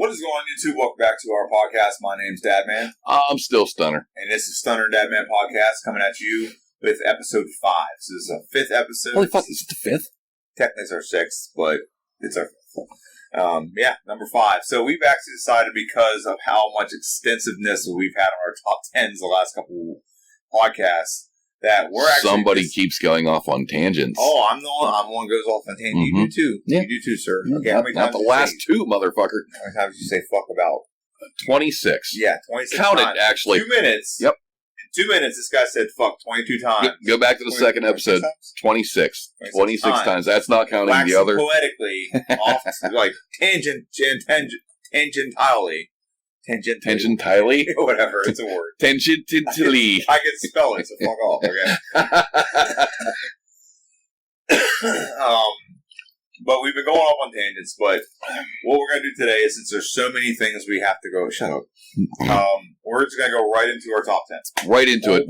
What is going on, YouTube? Welcome back to our podcast. My name's Dadman. I'm still Stunner. And this is Stunner Dadman Podcast coming at you with episode 5. So this is a 5th episode. Holy fuck, this is the 5th? Technically it's our 6th, but it's our 5th. Number 5. So we've actually decided, because of how much extensiveness we've had on our top 10s the last couple podcasts, that we're actually... Somebody keeps going off on tangents. Oh, I'm the one who goes off on tangents. Mm-hmm. You do too. Yeah. You do too, sir. Okay, Not the last two, motherfucker. How many times did you say fuck about? 26. Yeah, 26 Count times. it, actually. 2 minutes. Yep. In 2 minutes, this guy said fuck 22 times. Yep. Go back to the second episode. 26. 26 times. That's not counting waxing the other. Poetically, off, like tangentially. Whatever, it's a word. Tangentially. I can spell it, so fuck off, okay? But we've been going off on tangents, but what we're going to do today is, since there's so many things we have to go... Shut up. We're just going to go right into our top 10. Right into it.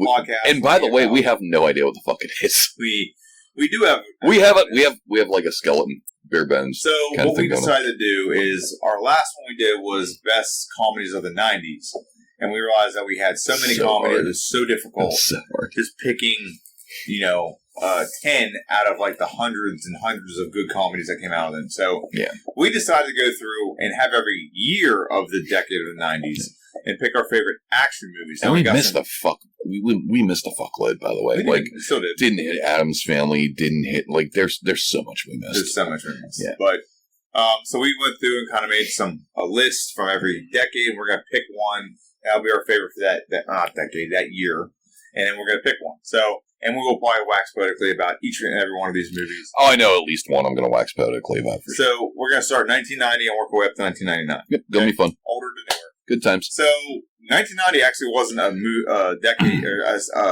And by the way, we have no idea what the fuck it is. We do have... We have like a skeleton. Bare bones. So what we decided to do is, our last one we did was best comedies of the 90s, and we realized that we had so many comedies, it was so difficult. So hard. Just picking, 10 out of like the hundreds and hundreds of good comedies that came out of them. So we decided to go through and have every year of the decade of the 90s and pick our favorite action movies. And we missed a fuck. We missed a fuckload, by the way. We still did. Didn't hit Addams Family. Didn't hit, like, there's so much we missed. There's so much we missed. Yeah. But so we went through and kind of made a list from every decade. We're going to pick one. That'll be our favorite for that year. And then we're going to pick one. So, and we will probably wax poetically about each and every one of these movies. Oh, I know at least one I'm going to wax poetically about. So we're going to start 1990 and work our way up to 1999. Yep, going to be fun. Older to newer. Good times. So 1990 actually wasn't a decade or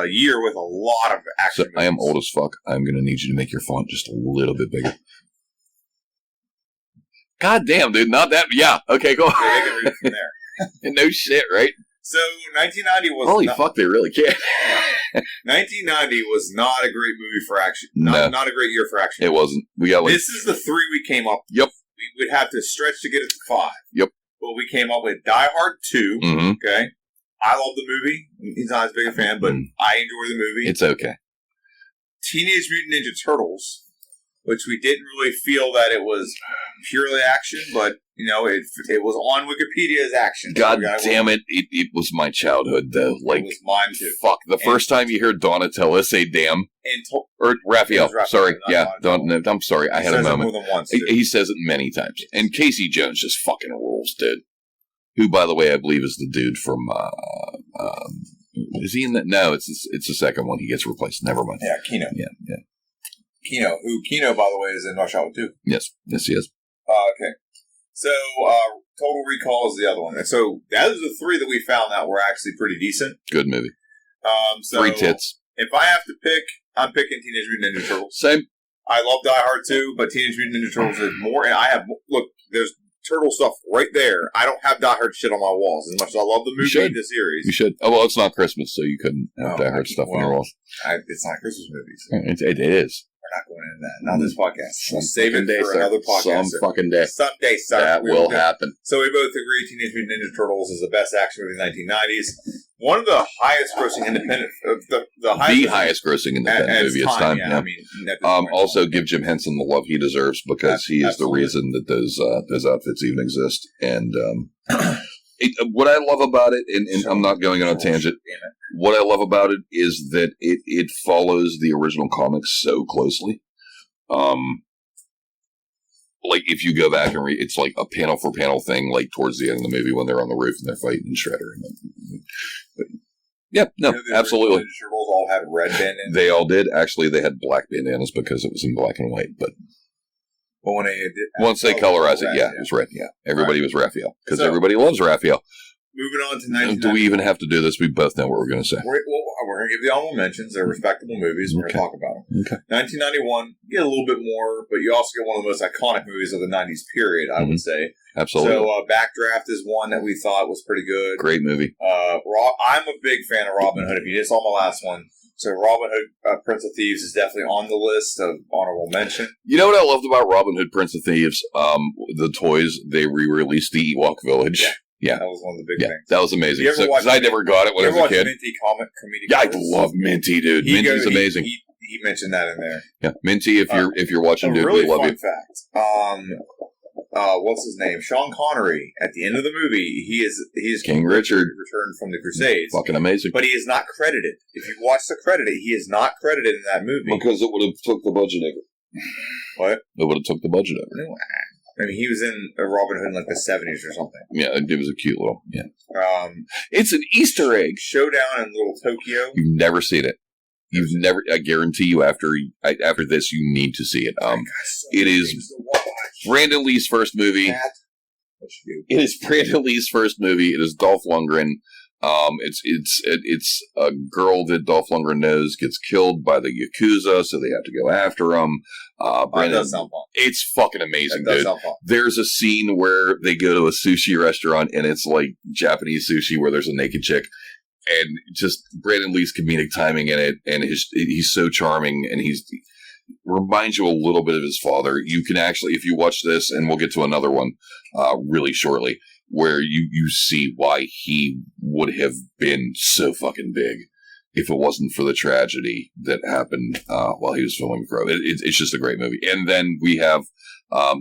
a year with a lot of action movies. I am old as fuck. I'm going to need you to make your font just a little bit bigger. God damn, dude. Not that. Yeah. Okay, go on. Okay, they can read it from there. No shit, right? So 1990 was... Holy fuck, they really can. 1990 was not a great movie for action. No. Not a great year for action. It wasn't. We got This is the 3 we came up with. Yep. We would have to stretch to get it to 5. Yep. But we came up with Die Hard 2. Mm-hmm. Okay. I love the movie. He's not as big a fan, but I enjoy the movie. It's okay. Teenage Mutant Ninja Turtles, which we didn't really feel that it was purely action, but, it was on Wikipedia as action. God damn it. It was my childhood, though. Like, it was mine, too. Fuck. The first time you hear Donatello say damn. Or Raphael. Sorry. Yeah. I'm sorry. I had a moment. More than once, he says it many times. And Casey Jones just fucking rules, dude. Who, by the way, I believe is the dude from... is he in that? No, it's the second one. He gets replaced. Never mind. Yeah, Kino. Yeah. Kino, by the way, is in Rush Hour 2. Yes, he is. Okay. So, Total Recall is the other one. And so, those are the 3 that we found that were actually pretty decent. Good movie. So 3 tits. If I have to pick, I'm picking Teenage Mutant Ninja Turtles. Same. I love Die Hard 2, but Teenage Mutant Ninja Turtles is more. And there's turtle stuff right there. I don't have Die Hard shit on my walls. As much as I love the movie and the series. You should. Oh, well, it's not Christmas, so you couldn't have Die Hard stuff on your walls. It's not a Christmas movie. So. It is. We're not going into that. Not this podcast. We'll save it for another podcast. Some fucking day. Someday, sir. That will happen. So we both agree Teenage Mutant Ninja Turtles is the best action movie of the 1990s. One of the highest grossing independent... The highest grossing independent movie of its time. Yeah. I mean, also give Jim Henson the love he deserves, because he is the reason that those outfits even exist. And what I love about it, and I'm not going on a tangent, what I love about it is that it follows the original comics so closely. Like, if you go back and read, it's like a panel for panel thing, like towards the end of the movie when they're on the roof and they're fighting Shredder. But, yeah, no, absolutely. The Turtles all had red bandanas. They all did. Actually, they had black bandanas because it was in black and white. But when once they colorized it, it was red. Yeah, everybody was Raphael because everybody loves Raphael. Moving on to 1990. Do we even have to do this? We both know what we're going to say. We're going to give the honorable mentions. They're respectable movies. We're going to talk about them. Okay. 1991, you get a little bit more, but you also get one of the most iconic movies of the 90s period, I would say. Absolutely. So, Backdraft is one that we thought was pretty good. Great movie. I'm a big fan of Robin Hood. If you just saw my last one, So Robin Hood, Prince of Thieves is definitely on the list of honorable mention. You know what I loved about Robin Hood, Prince of Thieves? The toys, they re-released the Ewok Village. Yeah. That was one of the big things. That was amazing. You ever watch I never got it when I was a kid. Minty comedic Yeah, I Wars? love Minty, dude. Minty's amazing. He mentioned that in there. Yeah, Minty, if you're watching, dude, really we love fun you. fact. What's his name? Sean Connery. At the end of the movie, he is King Richard returned from the Crusades. Fucking amazing. But he is not credited. If you watch the credit, he is not credited in that movie. Because it would have took the budget over. What? It would have took the budget over. No, I mean, he was in a Robin Hood in like the 70s or something. Yeah, it was a cute little. Yeah. It's an Easter egg. Showdown in Little Tokyo. You've never seen it. You've never. I guarantee you, after this, you need to see it. It is Brandon Lee's first movie. It is Brandon Lee's first movie. It is Dolph Lundgren. It's a girl that Dolph Lundgren knows gets killed by the Yakuza, so they have to go after him. That does sound fun. It's fucking amazing, that does dude. Sound fun. There's a scene where they go to a sushi restaurant, and it's like Japanese sushi where there's a naked chick. And just Brandon Lee's comedic timing in it, and he's so charming, and reminds you a little bit of his father. You can actually, if you watch this, and we'll get to another one really shortly, where you see why he would have been so fucking big if it wasn't for the tragedy that happened while he was filming Crow. It's just a great movie. And then we have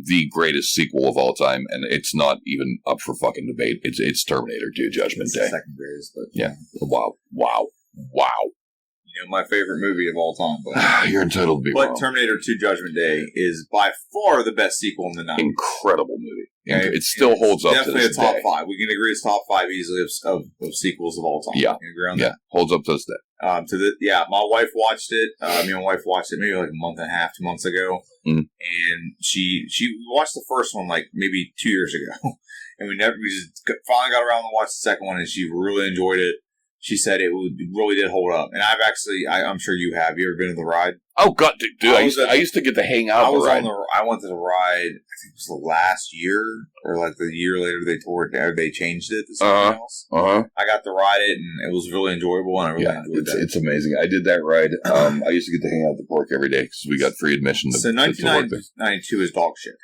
the greatest sequel of all time, and it's not even up for fucking debate. It's Terminator 2: Judgment Day. The second greatest, but yeah. Wow. You know, my favorite movie of all time. But you're entitled to be wrong. But Terminator 2: Judgment Day is by far the best sequel in the 90s. Incredible movie. Okay? It still holds up to definitely this a top day. 5. We can agree it's top 5 easily of sequels of all time. Yeah. Can you agree on that? Holds up to this day. My wife watched it. Me and my wife watched it maybe like a month and a half, 2 months ago. Mm. And she watched the first one like maybe 2 years ago. And we just finally got around to watch the second one, and she really enjoyed it. She said it really did hold up. And I'm sure you have. You ever been to the ride? Oh, God, dude. I used to get to hang out on the ride. I went to the ride, I think it was the last year, or like the year later they tore it down. They changed it to something else. I got to ride it, and it was really enjoyable, and I really enjoyed it. It's amazing. I did that ride. I used to get to hang out at the park every day because we got free admission to 1992 is dog shit.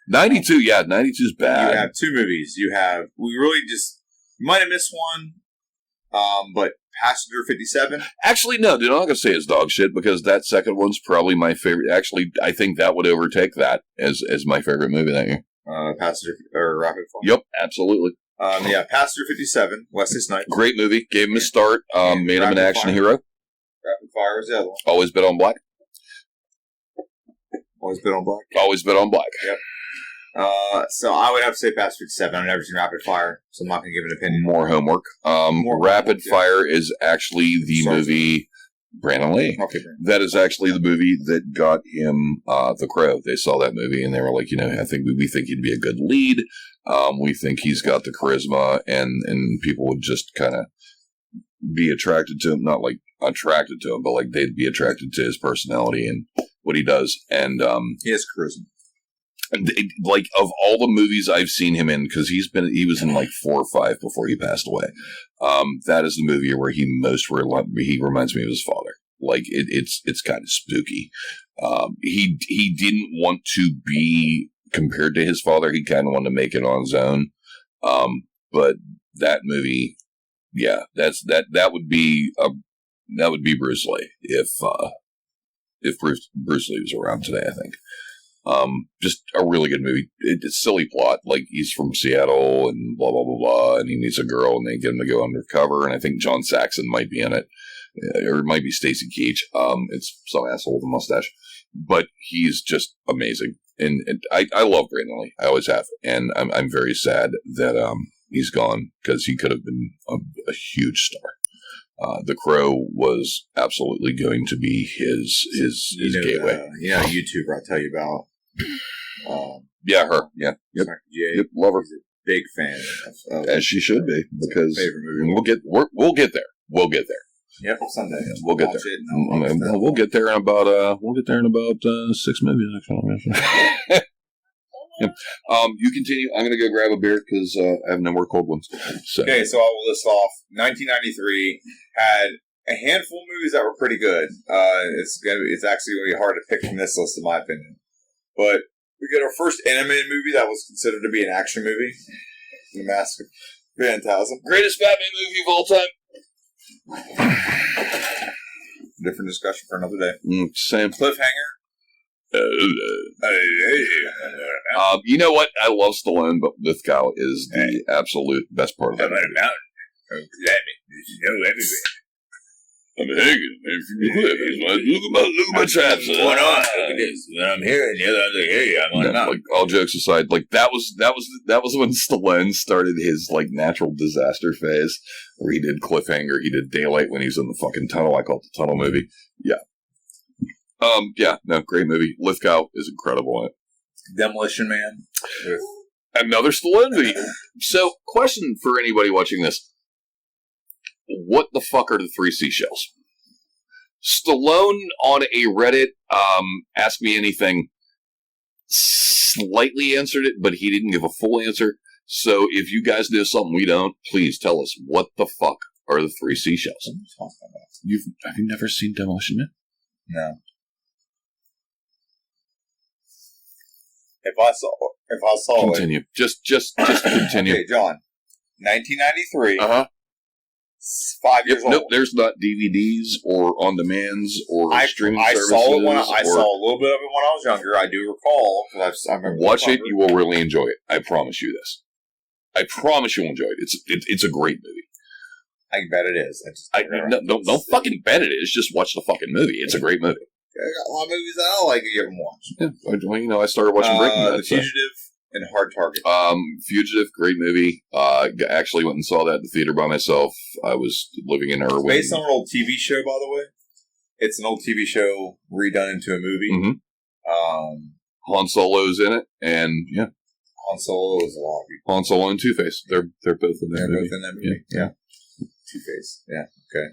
92, yeah. 92 is bad. You have 2 movies. You might have missed one. But Passenger 57? Actually, no, dude, I'm not going to say it's dog shit because that second one's probably my favorite. Actually, I think that would overtake that as my favorite movie that year. Passenger or Rapid Fire? Yep, absolutely. Passenger 57, Wesley Snipes. Great movie. Gave him a start. Made him an action hero. Rapid Fire was the other one. Always Bet on Black. Always Bet on Black. Always Bet on Black. Yep. So I would have to say Passenger 57. I've never seen Rapid Fire, so I'm not going to give an opinion. More homework. Rapid Fire is actually the movie Brandon Lee. Okay, that is actually the movie that got him The Crow. They saw that movie and they were like, I think we think he'd be a good lead. We think he's got the charisma, and people would just kind of be attracted to him. Not like attracted to him, but like they'd be attracted to his personality and what he does. And he has charisma. Like, of all the movies I've seen him in, because he was in like 4 or 5 before he passed away. That is the movie where he reminds me of his father. Like it's kind of spooky. He didn't want to be compared to his father. He kind of wanted to make it on his own. But that movie, yeah, that would be Bruce Lee if Bruce Lee was around today, I think. Just a really good movie. It's a silly plot. Like, he's from Seattle and blah, blah, blah, blah, and he meets a girl and they get him to go undercover, and I think John Saxon might be in it. Or it might be Stacy Keach. It's some asshole with a mustache. But he's just amazing. And I love Brandon Lee. I always have. And I'm very sad that he's gone, because he could have been a huge star. The Crow was absolutely going to be his gateway. YouTuber I tell you about. Yeah, her. Yeah. Yep. Love her. Big fan of as she should be, because favorite movie. We'll get there. We'll get there. Yep, someday. We'll get there. We'll get there in about 6 movies. Actually. Yep. You continue. I'm going to go grab a beer because I have no more cold ones. So. Okay, so I will list off. 1993 had a handful of movies that were pretty good. It's actually going to be hard to pick from this list, in my opinion. But we get our first animated movie that was considered to be an action movie, The Mask of Phantasm. Greatest Batman movie of all time. Different discussion for another day. Same. Cliffhanger. You know what? I love Stallone, but Lithgow is the absolute best part of that movie. I'm hanging from the cliff. Look at my traps. What's going on? Look at this. When I'm here and the other I hear you, I'm on the mountain. Like, all jokes aside, like that was when Stallone started his like natural disaster phase, where he did Cliffhanger, he did Daylight when he was in the fucking tunnel. I call it the Tunnel movie. Yeah. Great movie. Lithgow is incredible in it. Demolition Man. Another Stallone movie. So, question for anybody watching this. What the fuck are the three seashells? Stallone on a Reddit, Ask Me Anything, slightly answered it, but he didn't give a full answer. So if you guys know something we don't, please tell us. What the fuck are the three seashells? Have you never seen Demolition Man? No. If I saw continue. Just continue. Okay, John. 1993. 5 years old. Nope, there's not DVDs or on-demands or streaming services. I saw a little bit of it when I was younger. I do recall. I remember watch it. You will really enjoy it. I promise you this. I promise you'll enjoy it. It's a great movie. I bet it is. Don't fucking bet it is. Just watch the fucking movie. It's a great movie. I got a lot of movies that I like to give them watch. Yeah, I started watching Breaking Bad. The Fugitive and Hard Target. Fugitive, great movie. Actually went and saw that in the theater by myself. I was living in Irwin. It's based on an old TV show, by the way. It's an old TV show redone into a movie. Mm-hmm. Han Solo's in it, and yeah. Han Solo is a lot of people. Han Solo and Two-Face. They're both in that movie. Both in that movie. Yeah. Two-Face. Yeah. Okay.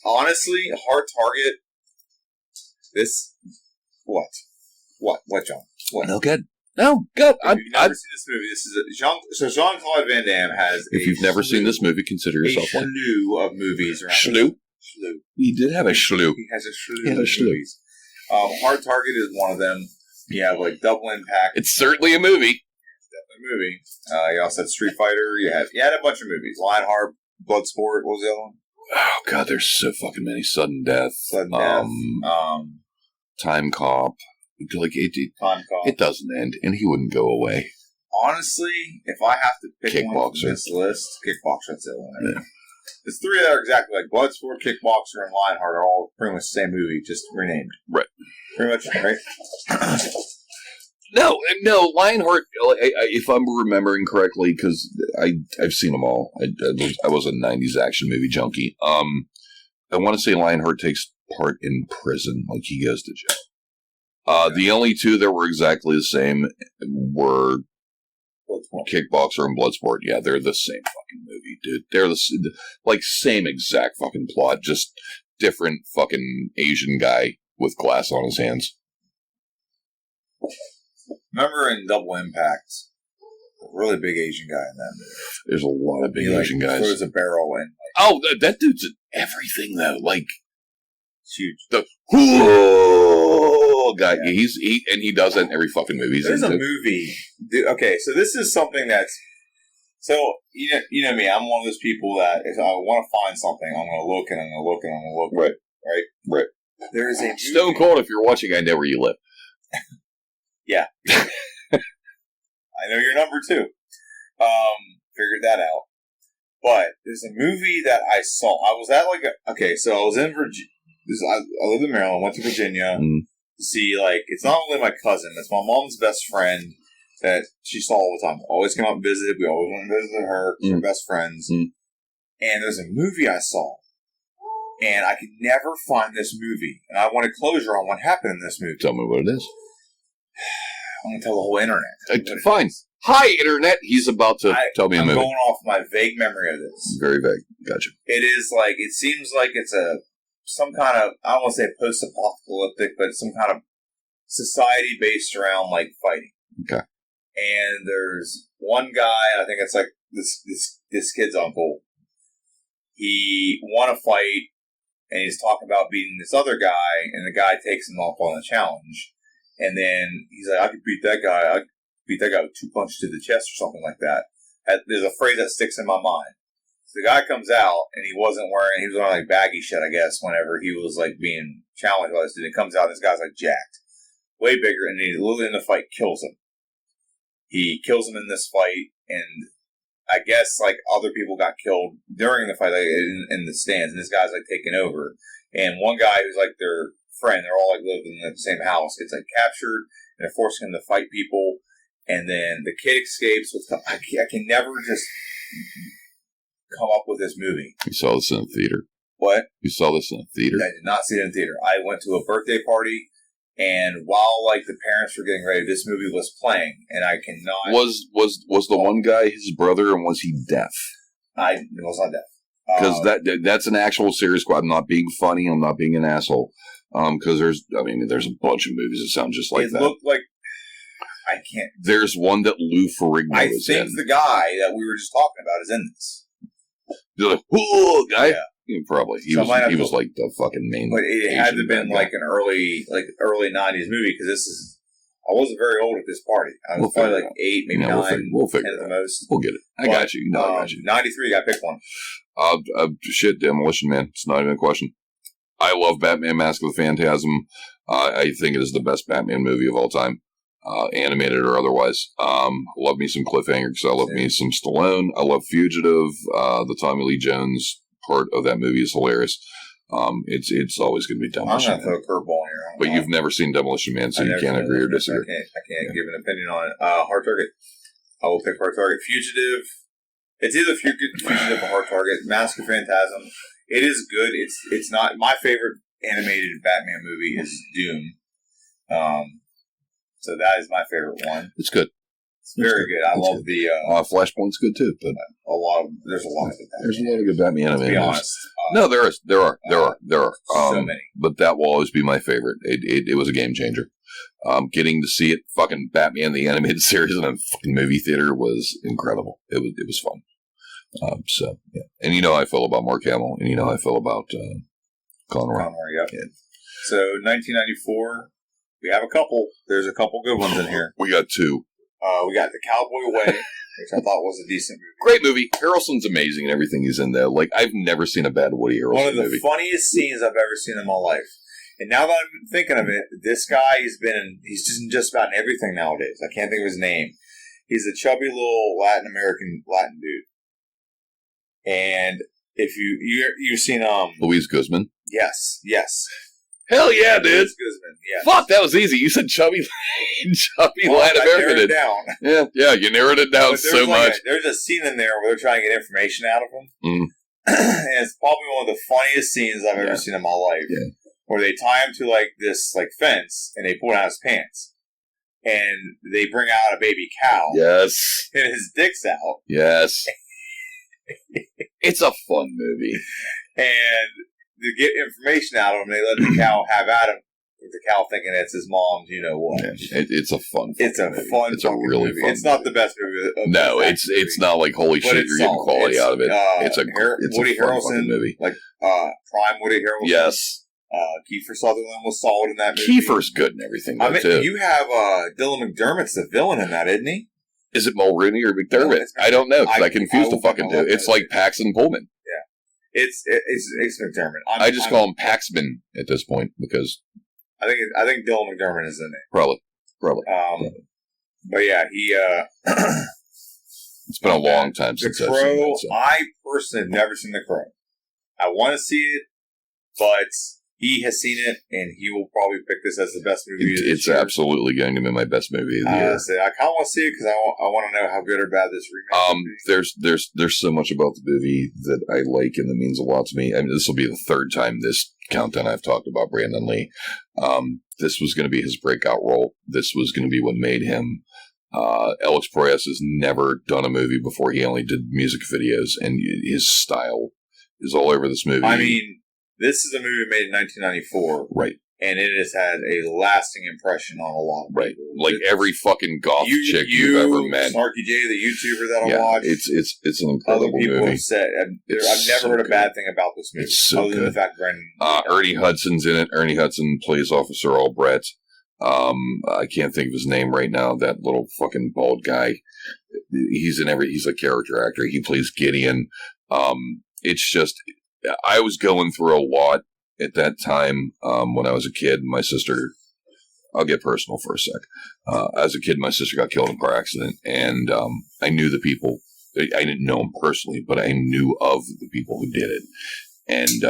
Honestly, Hard Target. What, John? What? No, good. No, good. If you've never seen this movie, this is Jean-Claude Van Damme has. If you've never seen this movie, consider yourself one. A slew of movies around. Shlew. He did have a shlew. He has a slew. Movies. Hard Target is one of them. You have like Double Impact. It's certainly a movie. It's definitely a movie. You also had Street Fighter. You had a bunch of movies. Lionheart, Bloodsport. What was the other one? Oh God, there's so fucking many. Sudden Death. Time Cop. Like Time Cop. It doesn't end, and he wouldn't go away. Honestly, if I have to pick one from this list, Kickboxer's the one. Yeah. There's three that are exactly like Bloodsport, Kickboxer, and Lionheart are all pretty much the same movie, just renamed. Right. Pretty much, right? No, Lionheart, if I'm remembering correctly, because I've seen them all. I was a 90s action movie junkie. I want to say Lionheart takes part in prison, like he goes to jail. The only two that were exactly the same were Kickboxer and Bloodsport. Yeah, they're the same fucking movie, dude. They're the same exact fucking plot, just different fucking Asian guy with glass on his hands. Remember in Double Impact, a really big Asian guy in that movie. There's a lot of big Asian guys. Throws a barrel in. That dude's in everything though. Like, it's huge. The guy. Yeah. He does that in every fucking movie. There's a movie. Dude, okay, so this is something that's. So you know me. I'm one of those people that if I want to find something, I'm going to look and I'm going to look and I'm going to look. Right. There is a Stone Cold. If you're watching, I know where you live. Yeah. I know your number too. Figured that out. But there's a movie that I saw. I was at so I was in Virginia. I lived in Maryland, went to Virginia to see, it's not only my cousin, it's my mom's best friend that she saw all the time. Always came out and visited. We always went and visited her. We're best friends. And there's a movie I saw. And I could never find this movie. And I wanted closure on what happened in this movie. Tell me what it is. I'm going to tell the whole internet. Fine. Hi, internet. He's about to tell me a movie. I'm going off my vague memory of this. Very vague. Gotcha. It is it seems like it's some kind of, I don't want to say post-apocalyptic, but some kind of society based around, fighting. Okay. And there's one guy, I think it's this kid's uncle. he won a fight, and he's talking about beating this other guy, and the guy takes him off on the challenge. And then he's like, I could beat that guy. I could beat that guy with 2 punches to the chest or something like that. There's a phrase that sticks in my mind. So the guy comes out, and he was wearing like baggy shit, I guess, whenever he was like being challenged by this dude. He comes out, and this guy's like jacked. Way bigger, and he literally in the fight kills him. He kills him in this fight, and I guess like other people got killed during the fight, like in the stands, and this guy's like taking over. And one guy who's like their friend, they're all like living in the same house, gets like captured, and they're forcing him to fight people. And then the kid escapes. I can never just come up with this movie. You saw this in a theater. What? You saw this in a theater? I did not see it in theater. I went to a birthday party, and while like the parents were getting ready, this movie was playing, and I cannot. Was the one guy his brother, and was he deaf? I was not deaf. Because that's an actual serious question. I'm not being funny. I'm not being an asshole. Because there's a bunch of movies that sound just like that. It looked like I can't. There's one that Lou Ferrigno is in. I think the guy that we were just talking about is in this. You're like, whoa, guy. Yeah. Probably he was like the fucking main. But it had to have been like an early 90s movie, because I wasn't very old at this party. I was probably like 8, maybe 9, we'll 10 at the most. We'll get it. I got you. No, I got you. 93, I picked one. Shit, Demolition Man. It's not even a question. I love Batman: Mask of the Phantasm. I think it is the best Batman movie of all time, animated or otherwise. Love me some Cliffhanger, because I love me some Stallone. I love Fugitive. The Tommy Lee Jones part of that movie is hilarious. It's always going to be Demolition Man. I'm going to throw a curveball here. But you've never seen Demolition Man, so you can't agree or disagree. I can't give an opinion on it. Hard Target. I will pick Hard Target. Fugitive. It's either Fugitive or Hard Target. Mask of Phantasm. It is good. It's not my favorite animated Batman movie is Doom. So that is my favorite one. It's good. It's very good. I love the Flashpoint's good too, but there's a lot of good. There's a lot of good Batman animated. To be honest, no, there are so many. But that will always be my favorite. It was a game changer. Getting to see it, fucking Batman the animated series in a fucking movie theater was incredible. It was fun. So yeah, and you know how I feel about Mark Hamill, and you know how I feel about Conroy. Yep. Yeah. So 1994, we have a couple. There's a couple good ones in here. We got 2. We got The Cowboy Way, which I thought was a decent movie. Great movie. Harrelson's amazing and everything he's in there. Like, I've never seen a bad Woody Harrelson movie. One of the funniest scenes I've ever seen in my life. And now that I'm thinking of it, this guy he's just about in everything nowadays. I can't think of his name. He's a chubby little Latin dude. And if you've seen Luis Guzman? Yes. Hell yeah, dude. Luis Guzman, yes. Fuck, that was easy. You said chubby Latin American. Down. Yeah, you narrowed it down so much. There's a scene in there where they're trying to get information out of him. Mm. And it's probably one of the funniest scenes I've ever seen in my life. Yeah. Where they tie him to like this like fence and they pull down his pants. And they bring out a baby cow. Yes. And his dick's out. Yes. It's a fun movie. And to get information out of him, they let the cow have at him. With the cow thinking it's his mom's, you know what? Yeah, it's a fun. It's a movie. fun. It's a really movie. fun. It's not the best movie. No, it's not like holy shit. You're getting quality out of it. It's a Woody Harrelson movie, like prime Woody Harrelson. Yes. Kiefer Sutherland was solid in that movie. Kiefer's good and everything. Too. You have Dylan McDermott's the villain in that, isn't he? Is it Mulrooney or McDermott? No, I don't know because I confused the fucking two. It's like Paxton Pullman. Yeah, it's McDermott. I just call him Paxman at this point because I think Dylan McDermott is the name. Probably. But yeah, he. It's been a long time since I've seen it. So. I personally have never seen The Crow. I want to see it, but he has seen it, and he will probably pick this as the best movie. It's absolutely going to be my best movie of the year. I kind of want to see it because I want to know how good or bad this remake is. There's so much about the movie that I like and that means a lot to me. I mean, this will be the 3rd time this countdown I've talked about Brandon Lee. This was going to be his breakout role. This was going to be what made him. Alex Proyas has never done a movie before. He only did music videos, and his style is all over this movie. I mean, this is a movie made in 1994. Right. and it has had a lasting impression on a lot of people. Like every fucking goth chick you've ever met. Snarky J, the YouTuber that I watch. It's an incredible other people movie. Have said, I've never heard a bad thing about this movie. It's so other good. than the fact Brendan. Ernie Hudson's in it. Ernie Hudson plays Officer Albrecht. I can't think of his name right now. That little fucking bald guy. He's a character actor. He plays Gideon. It's just, I was going through a lot at that time when I was a kid. My sister, I'll get personal for a sec. As a kid, my sister got killed in a car accident, and I knew the people. I didn't know them personally, but I knew of the people who did it. And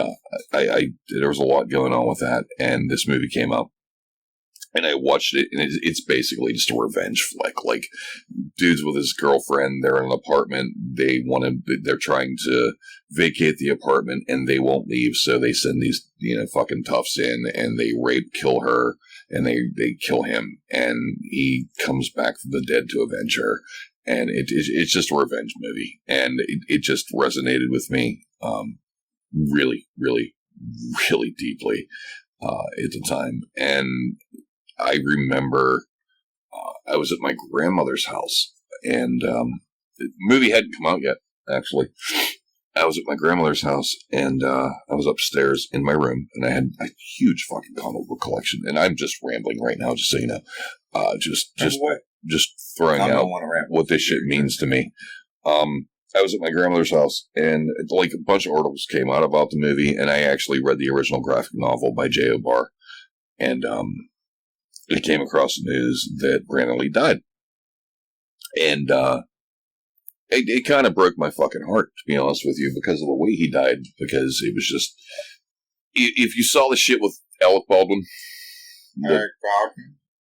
there was a lot going on with that, and this movie came up. And I watched it, and it's basically just a revenge flick. Like, dudes with his girlfriend, they're in an apartment. They're trying to vacate the apartment, and they won't leave. So they send these, fucking toughs in, and they kill her, and they kill him. And he comes back from the dead to avenge her. And it's just a revenge movie. And it just resonated with me, really, really, really deeply, at the time. And I remember I was at my grandmother's house, and the movie hadn't come out yet, actually. I was at my grandmother's house, and I was upstairs in my room, and I had a huge fucking comic book collection. And I'm just rambling right now, just so you know. Just throwing out what this shit means to me. I was at my grandmother's house, and like a bunch of articles came out about the movie, and I actually read the original graphic novel by J.O. Barr. And it came across the news that Brandon Lee died. And it kind of broke my fucking heart, to be honest with you, because of the way he died. Because it was just... If you saw the shit with Alec Baldwin...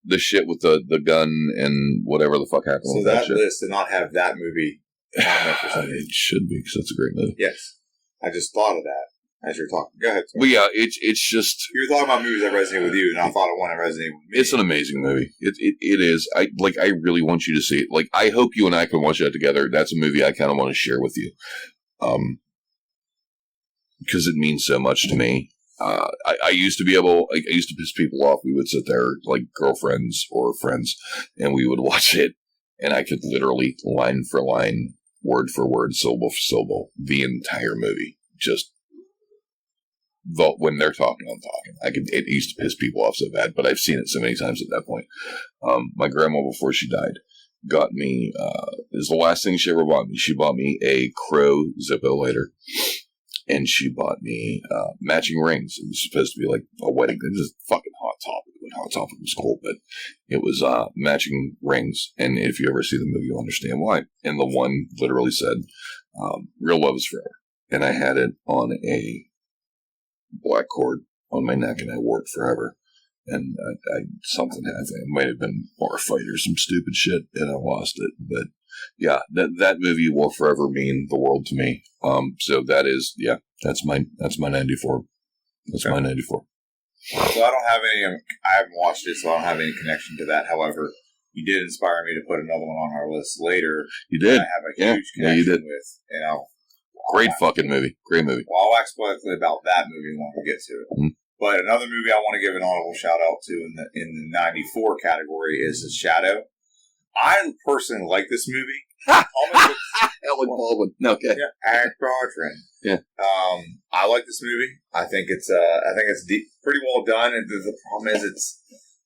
The shit with the gun and whatever the fuck happened with that shit. So that list did not have that movie on there for some reason. It should be, because that's a great movie. Yes. I just thought of that as you're talking. Go ahead. Well, yeah, it's just... You were talking about movies that resonate with you, and I thought of one that resonated with me. It's an amazing movie. It is. I really want you to see it. Like, I hope you and I can watch that together. That's a movie I kind of want to share with you. Because it means so much to me. I used to piss people off. We would sit there, like girlfriends or friends, and we would watch it, and I could literally, line for line, word for word, syllable for syllable, the entire movie. Just... when they're talking, I'm talking. It used to piss people off so bad, but I've seen it so many times at that point. My grandma, before she died, got me, is the last thing she ever bought me. She bought me a Crow Zippo lighter, and she bought me matching rings. It was supposed to be like a wedding. It was a fucking Hot Topic when Hot Topic was cool, but it was matching rings. And if you ever see the movie, you'll understand why. And the one literally said, "Real love is forever." And I had it on a black cord on my neck, and I wore it forever. And something happened. It might have been bar fight or some stupid shit, and I lost it. But yeah, that movie will forever mean the world to me. So that is, yeah, that's my 94. That's my 94. So I don't have any. I haven't watched it, so I don't have any connection to that. However, you did inspire me to put another one on our list later. You did. I have a huge connection you did. with. Great fucking movie. Great movie. Well, I'll wax poetically about that movie when we get to it. Mm-hmm. But another movie I want to give an honorable shout out to in the 94 category is The Shadow. I personally like this movie. Alec Baldwin. No, okay. Yeah, Alec Baldwin. Yeah. I like this movie. I think it's pretty well done. And the problem is it's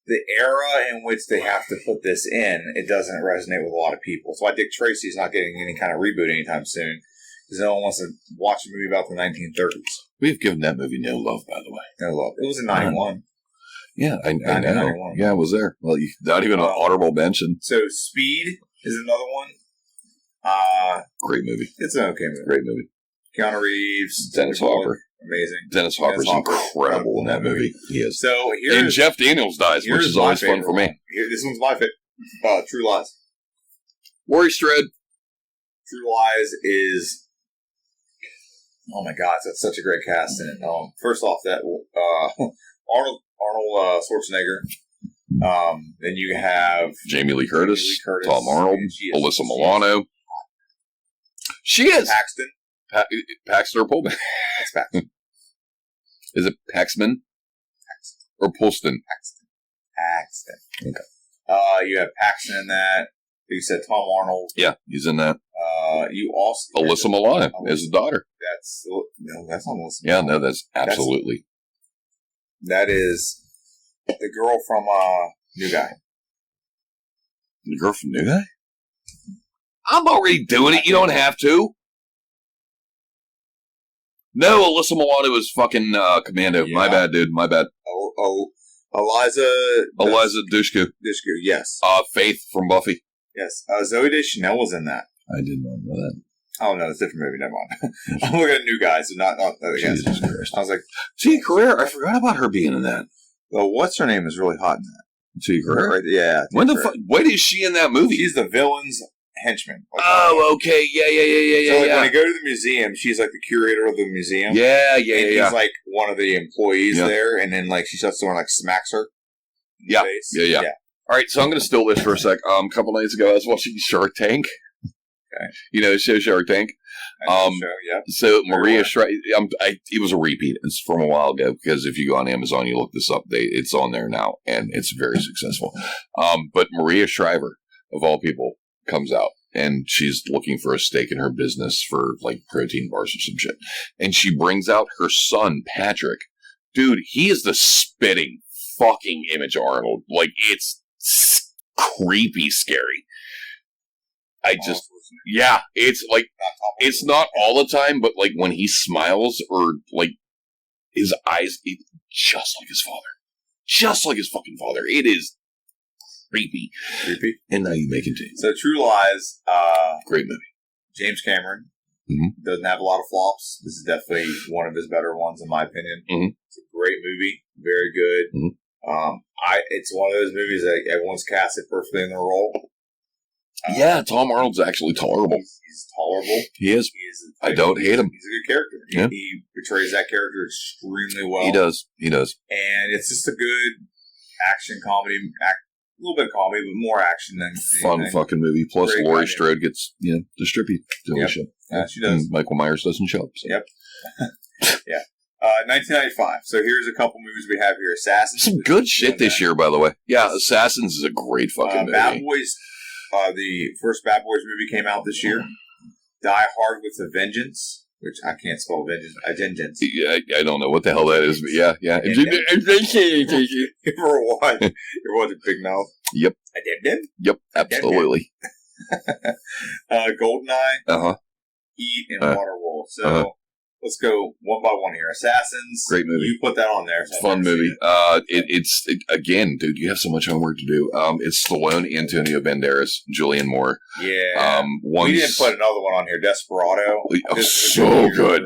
the era in which they have to put this in. It doesn't resonate with a lot of people. So I think Tracy's not getting any kind of reboot anytime soon. Because no one wants to watch a movie about the 1930s. We've given that movie no love, by the way. No love. It was in 91. Yeah, I know. Yeah, I was there. Well, not even an honorable mention. So Speed is another one. Great movie. It's an okay movie. Great movie. Keanu Reeves. Dennis Hopper. Amazing. Dennis Hopper's incredible in that movie. He is. So and Jeff Daniels dies, which is always fun for me. This one's my favorite. True Lies. Laurie Strode. True Lies is... Oh my God, that's such a great cast in it. First off, that Arnold Schwarzenegger. Then you have Jamie Lee Curtis, Tom Arnold, Alyssa Milano. She is Paxton. Paxton or Pullman? It's Paxton. Is it Paxman? Or Polston? Paxton. Okay. You have Paxton in that. You said Tom Arnold. Yeah, he's in that. You also Alyssa Milano is the daughter. That's not Alyssa. Yeah, no, that's absolutely. That is the girl from New Guy. The girl from New Guy? I'm already doing it. You don't have to. No, Alyssa Milano is fucking Commando. Yeah. My bad, dude. My bad. Eliza Dushku. Yes. Faith from Buffy. Yes. Zoe Deschanel was in that. I did not know that. Oh, no, it's a different movie. Never mind. I'm looking at New Guys and not Jesus Christ. I was like... Tia Carrere, I forgot about her being in that. Well, what's her name is really hot in that. Tia Carrere? Right, yeah. When the fuck? What is she in that movie? She's the villain's henchman. Oh, okay. Yeah. So, when they go to the museum, she's like the curator of the museum. Yeah. He's like one of the employees there, and then like she shuts the door and like smacks her. Yeah. All right, so I'm going to steal this for a sec. A couple nights ago, I was watching Shark Tank. Okay. You know the show Shark Tank? So Maria Shriver, it was a repeat. It's from a while ago, because if you go on Amazon, you look this up, it's on there now, and it's very successful. But Maria Shriver, of all people, comes out, and she's looking for a stake in her business for, like, protein bars or some shit. And she brings out her son, Patrick. Dude, he is the spitting fucking image of Arnold. Like, it's creepy scary. It's like, it's not all the time, but like when he smiles or like his eyes, just like his father. Just like his fucking father. It is creepy. And now you make it too. So True Lies, great movie. James Cameron. Mm-hmm. Doesn't have a lot of flops. This is definitely one of his better ones, in my opinion. Mm-hmm. It's a great movie. Very good. Mm-hmm. It's one of those movies that everyone's casted perfectly in their role. Yeah, Tom Arnold's actually tolerable. He's tolerable. He is. I don't hate him. He's a good character. Yeah. He portrays that character extremely well. He does. And it's just a good action comedy. A little bit of comedy, but more action than fun fucking movie. Plus, Laurie Strode gets distributed. Yeah, she does. And Michael Myers doesn't show up. So. Yep. Yeah. 1995. So here's a couple movies we have here. Assassins. Some good shit this year, by the way. Yeah, Assassins is a great fucking movie. Bad Boys. The first Bad Boys movie came out this year. Die Hard with a Vengeance, which I can't spell vengeance. Yeah, I don't know what the hell that is, but yeah. You ever watch Big Mouth? Yep. Yep, absolutely. Goldeneye. Heat and Waterworld. So let's go one by one here. Assassins. Great movie. You put that on there. So fun movie. It's again, dude, you have so much homework to do. It's Stallone, Antonio Banderas, Julianne Moore. Yeah. We didn't put another one on here. Desperado. So good.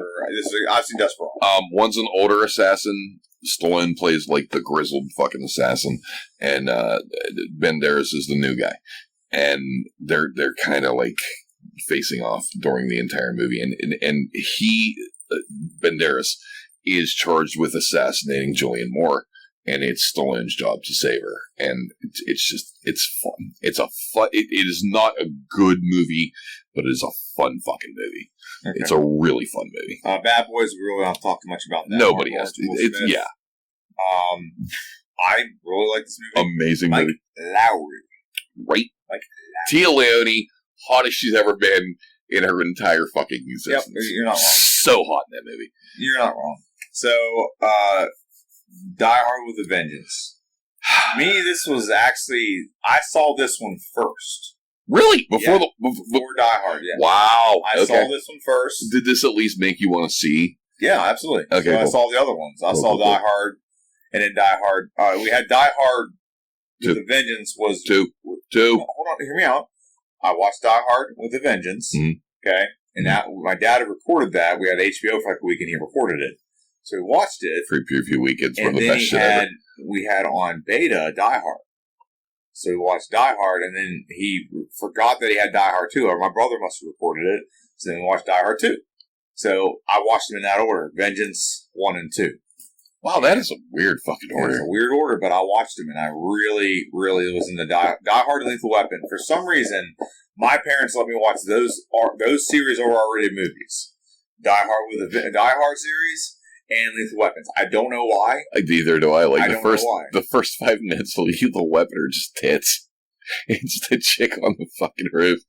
I've seen Desperado. One's an older assassin. Stallone plays like the grizzled fucking assassin, and Banderas is the new guy, and they're kind of like facing off during the entire movie, and he. Banderas is charged with assassinating Julianne Moore, and it's Stallone's job to save her. And it's fun. It is not a good movie, but it is a fun fucking movie. Okay. It's a really fun movie. Bad Boys, we really don't talk too much about that. Nobody has to. I really like this movie. Amazing movie. Lowry. Right? Tia Leone, hottest she's ever been in her entire fucking existence. Yep, you're not wrong. So hot in that movie. You're not wrong. So, Die Hard with a Vengeance. Me, this was actually, I saw this one first. Really? Before Die Hard, yeah. Wow. I saw this one first. Did this at least make you want to see? Yeah, absolutely. Okay, so I saw the other ones. I saw Die Hard, and then Die Hard. We had Die Hard with a Vengeance was... Two. Hold on, hear me out. I watched Die Hard with a Vengeance, okay? And my dad had recorded that. We had HBO for like a week, and he recorded it. So we watched it. Free preview weekends one of the best shit ever. We had on beta Die Hard. So we watched Die Hard, and then he forgot that he had Die Hard 2, or my brother must have recorded it. So then we watched Die Hard 2. So I watched them in that order. Vengeance 1 and 2. Wow, that is a weird fucking order. It's a weird order, but I watched them, and I really, really was into Die Hard and Lethal Weapon. For some reason, my parents let me watch those series of R-rated movies. Die Hard series and Lethal Weapons. I don't know why. Neither do I. Like, I don't know why. The first 5 minutes of Lethal Weapon are just tits. It's the chick on the fucking roof.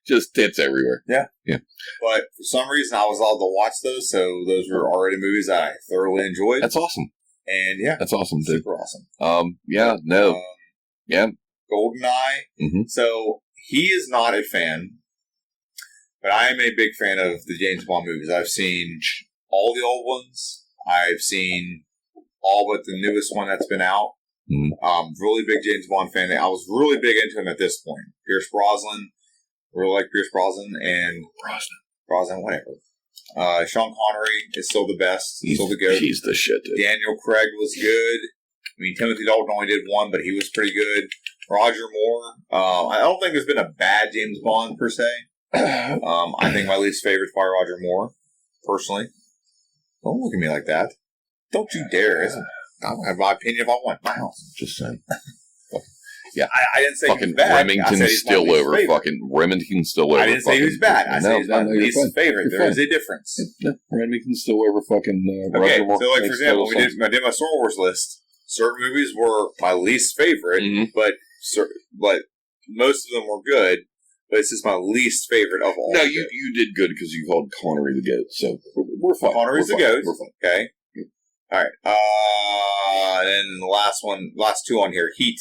Just tits everywhere. Yeah. Yeah. But for some reason, I was allowed to watch those, so those were already movies that I thoroughly enjoyed. That's awesome. And yeah. That's awesome, dude. Super awesome. Yeah, no. Yeah. GoldenEye. Mm-hmm. So he is not a fan, but I am a big fan of the James Bond movies. I've seen all the old ones. I've seen all but the newest one that's been out. Mm-hmm. Really big James Bond fan. I was really big into him at this point. Pierce Brosnan. Really like Pierce Brosnan and Brosnan, whatever. Sean Connery is still the best. He's still the GOAT. He's the shit, dude. Daniel Craig was good. I mean, Timothy Dalton only did one, but he was pretty good. Roger Moore. I don't think there's been a bad James Bond, per se. I think my least favorite is probably Roger Moore, personally. Don't look at me like that. Don't you dare. I don't have my opinion if I want my house. Just saying. Yeah. I didn't say fucking he's bad. Remington still over. Fucking Remington still over. I didn't say he was bad. I said he's my least favorite. There is a difference. Remington still over fucking okay, Roger Moore. So, like, for example, when I did my Star Wars list, certain movies were my least favorite, but most of them were good. But it's just my least favorite of all. No, you did good because you called Connery the GOAT, so we're fine. Connery's the GOAT. We're fine. Okay. All right. And then the last two on here, Heat.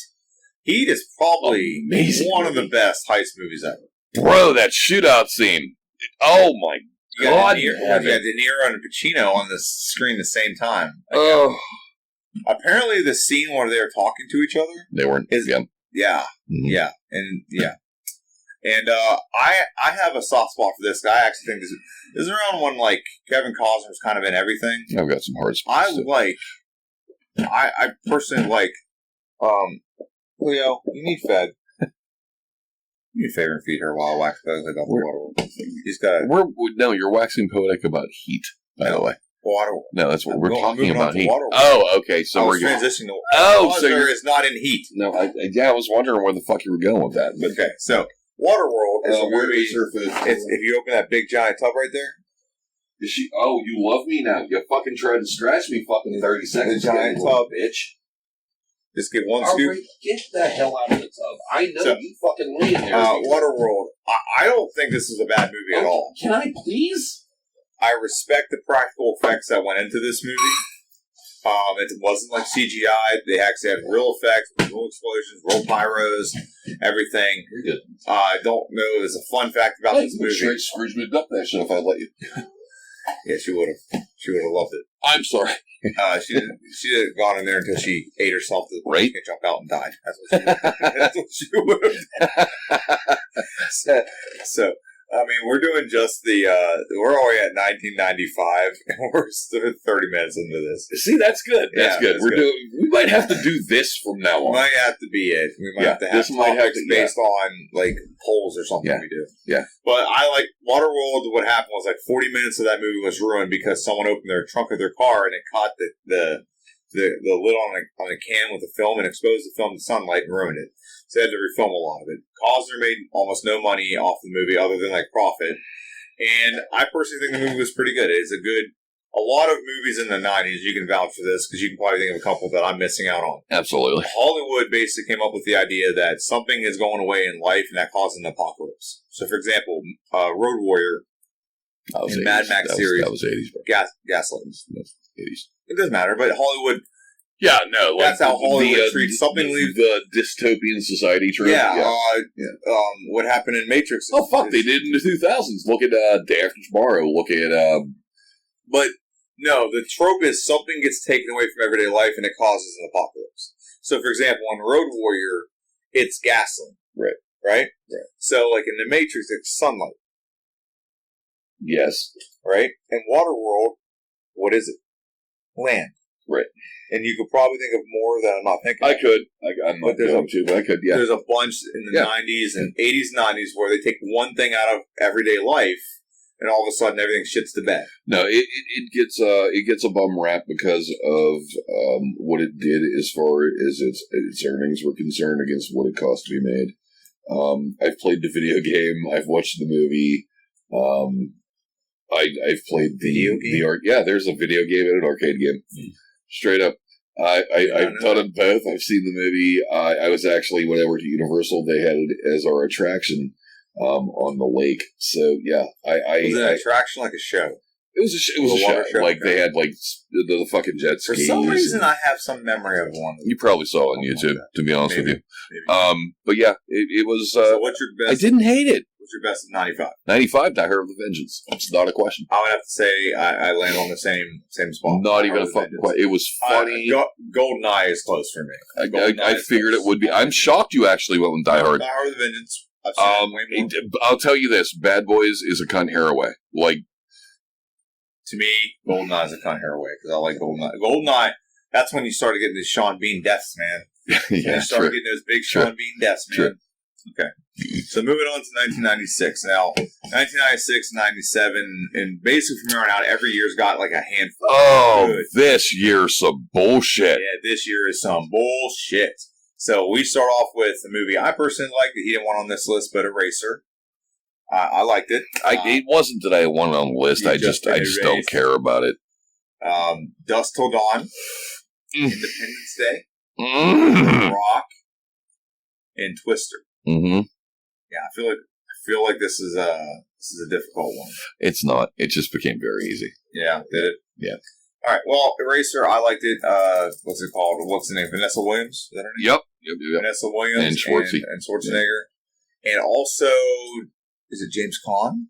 Heat is probably one of the best heist movies ever. Bro, that shootout scene. Oh my God. You got De Niro and Pacino on the screen at the same time. Oh. Apparently the scene where they're talking to each other. They weren't. Yeah. Mm-hmm. Yeah. And yeah. And I have a soft spot for this. I actually think this is around when like Kevin Costner was kind of in everything. I've got some hard spots. I personally like Leo, you need fed. You need favor and feed her while I wax poetic about the water. He's got. No, you're waxing poetic about Heat. By the way, water. No, that's what we're talking about. Heat. Water. Oh, okay. So we're transitioning to. So is not in Heat. No, I was wondering where the fuck you were going with that. But okay, so Waterworld is a movie. If you open that big giant tub right there. Is she? Oh, you love me now. You fucking tried to scratch me fucking 30 seconds. The giant tub, bitch. Just get one scoop. Right, get the hell out of the tub. I know you fucking lay in there. Waterworld. I don't think this is a bad movie at all. Can I please? I respect the practical effects that went into this movie. It wasn't like CGI. They actually had real effects, real explosions, real pyros, everything. You're good. I don't know. There's a fun fact about this movie. Straight Scrooge moved up that shit if I'd let you. Yeah, she would have. She would have loved it. I'm sorry. She didn't have gone in there until she ate herself to the point she could jump out and died. That's what she would have. So, I mean, we're doing just we're already at 1995, and we're still 30 minutes into this. See, that's good. That's good. We might have to do this from now on. Might have to be it. We might have to have topics based on, like, polls or something we do. Yeah. But I like Waterworld. What happened was, like, 40 minutes of that movie was ruined because someone opened their trunk of their car and it caught the lid on a can with the film and exposed the film to sunlight and ruined it. So they had to refilm a lot of it. Costner made almost no money off the movie other than like profit. And I personally think the movie was pretty good. It's a lot of movies in the 90s, you can vouch for this because you can probably think of a couple that I'm missing out on. Absolutely. Hollywood basically came up with the idea that something is going away in life and that causes an apocalypse. So for example, Road Warrior in Mad Max series. That was 80s. Bro. Gaslight. 80s. It doesn't matter, but Hollywood. Yeah, no. That's how Hollywood treats something. The dystopian society trope. Yeah. What happened in Matrix? Oh, fuck, they did in the 2000s. Look at Day After Tomorrow. Look at... But, no, the trope is something gets taken away from everyday life and it causes an apocalypse. So, for example, on Road Warrior, it's gasoline. Right. Right? Right. So, like in the Matrix, it's sunlight. Yes. Right? In Waterworld, what is it? Land. Right. And you could probably think of more that I'm not thinking. I could. I'm not going to, but I could, yeah. There's a bunch in the 90s and 80s and 90s where they take one thing out of everyday life and all of a sudden everything shits to bed. No, it gets a bum rap because of what it did as far as its earnings were concerned against what it cost to be made. I've played the video game. I've watched the movie. I've played there's a video game and an arcade game. Straight up. I've done them both. I've seen the movie. I was actually, when I worked at Universal, they had it as our attraction on the lake. So, yeah. Was it an attraction like a show? It was a show. Like, they had, like, the fucking jet skis. For some reason, I have some memory of one. You probably saw it on YouTube, to be honest with you. Maybe. But, yeah, it was... so what's your best... I didn't hate it. What's your best of 95? 95, Die Hard with a Vengeance. It's not a question. I would have to say I land on the same spot. Not even a fucking question. It was funny. GoldenEye is close for me. I figured it would be. I'm shocked you actually went with Die Hard. Die Hard with a Vengeance. I'll tell you this. Bad Boys is a cunt hair-away. Like, to me, GoldenEye is a cunt hair-away because I like GoldenEye. GoldenEye, that's when you started getting the Sean Bean deaths, man. You started getting those big Sean Bean deaths, man. Okay. So moving on to 1996. Now, 1996, 97, and basically from here on out, every year's got like a handful. Oh, this year's some bullshit. Yeah, this year is some bullshit. So we start off with the movie I personally liked that he didn't want on this list, but Eraser. I liked it. It wasn't that I wanted on the list. I just don't care about it. Dusk Till Dawn, Independence Day, The Rock, and Twister. Mm-hmm. Yeah, I feel like this is a difficult one. It's not. It just became very easy. Yeah, did it? Yeah. All right. Well, Eraser, I liked it. What's it called? What's the name? Vanessa Williams. Is that her name? Yep. Vanessa Williams and Schwarzenegger, and also is it James Caan?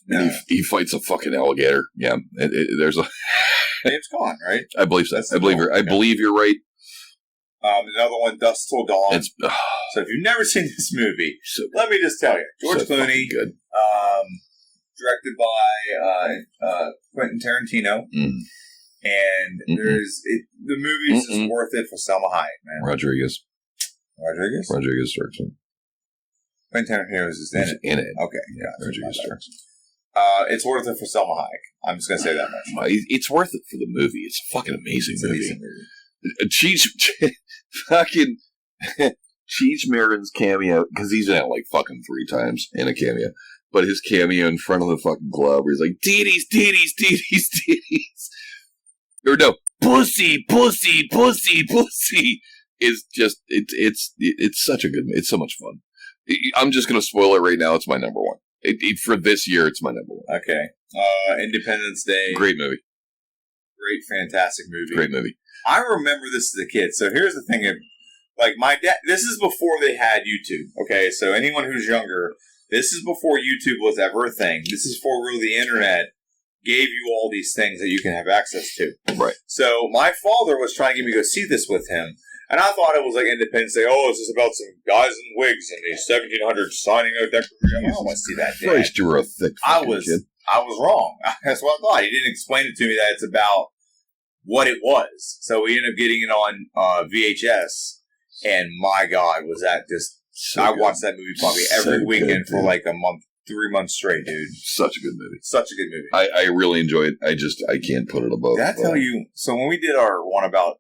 No. He fights a fucking alligator. Yeah. There's a James Caan, right? I believe so. I believe you're right. Another one, Dusk Till Dawn. So if you've never seen this movie, let me just tell you, George Clooney, good. Directed by Quentin Tarantino, and the movie is just worth it for Selma Hayek, man. Rodriguez directs it. Quentin Tarantino is just in it. Okay, yeah, Rodriguez directs it. It's worth it for Selma Hayek. I'm just gonna say that much. It's worth it for the movie. It's a fucking amazing movie. Fucking Cheech Marin's cameo, because he's in it like fucking 3 times in a cameo, but his cameo in front of the fucking glove where he's like, titties, titties, titties, titties. Or no, pussy, pussy, pussy, pussy is just, it's such a good, it's so much fun. I'm just going to spoil it right now. It's my number one. For this year, it's my number one. Okay. Independence Day. Great movie. Great, fantastic movie. Great movie. I remember this as a kid. So here's the thing. Like, my dad, this is before they had YouTube. Okay. So anyone who's younger, this is before YouTube was ever a thing. This is before really the internet gave you all these things that you can have access to. Right. So my father was trying to get me to go see this with him. And I thought it was like Independence Day. Oh, is this about some guys in wigs in the 1700s signing a declaration? I don't want to see that. Christ, you were a thick kid. I was wrong. That's what I thought. He didn't explain it to me that it's about what it was. So we ended up getting it on VHS. And my God, was that just... I watched that movie probably every weekend for like a month, 3 months straight, dude. Such a good movie. Such a good movie. I really enjoy it. I can't put it above. Did I tell you... So when we did our one about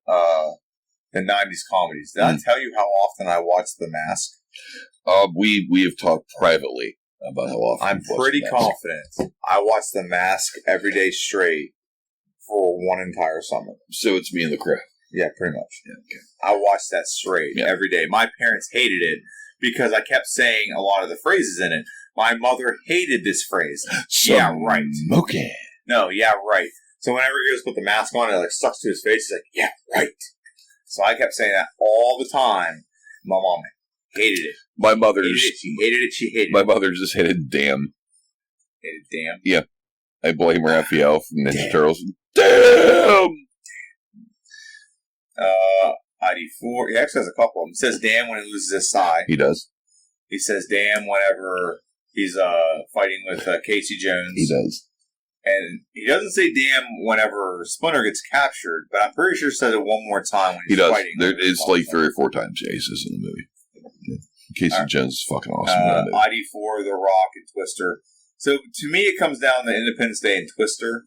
the 90s comedies, did I tell you how often I watched The Mask? We have talked privately about how often. I'm pretty confident I watched The Mask every day straight for one entire summer. So it's me and the crowd. Yeah, pretty much. Yeah, okay. I watched that straight every day. My parents hated it because I kept saying a lot of the phrases in it. My mother hated this phrase. Yeah, right. Smoking. No, yeah, right. So whenever he goes to put the mask on, it like sucks to his face. He's like, yeah, right. So I kept saying that all the time. My mom hated it. My mother She hated it. She hated it. My mother just hated damn. Hated damn? Yeah. I blame Raphael from Ninja Turtles. Damn! ID4. He actually has a couple of them. He says damn when he loses his side. He does. He says damn whenever he's fighting with Casey Jones. He does. And he doesn't say damn whenever Splinter gets captured, but I'm pretty sure he says it one more time when he's fighting. It's like 3 or 4 times he says in the movie. Yeah. Casey Jones is fucking awesome. ID4, The Rock, and Twister. So to me, it comes down to Independence Day and Twister.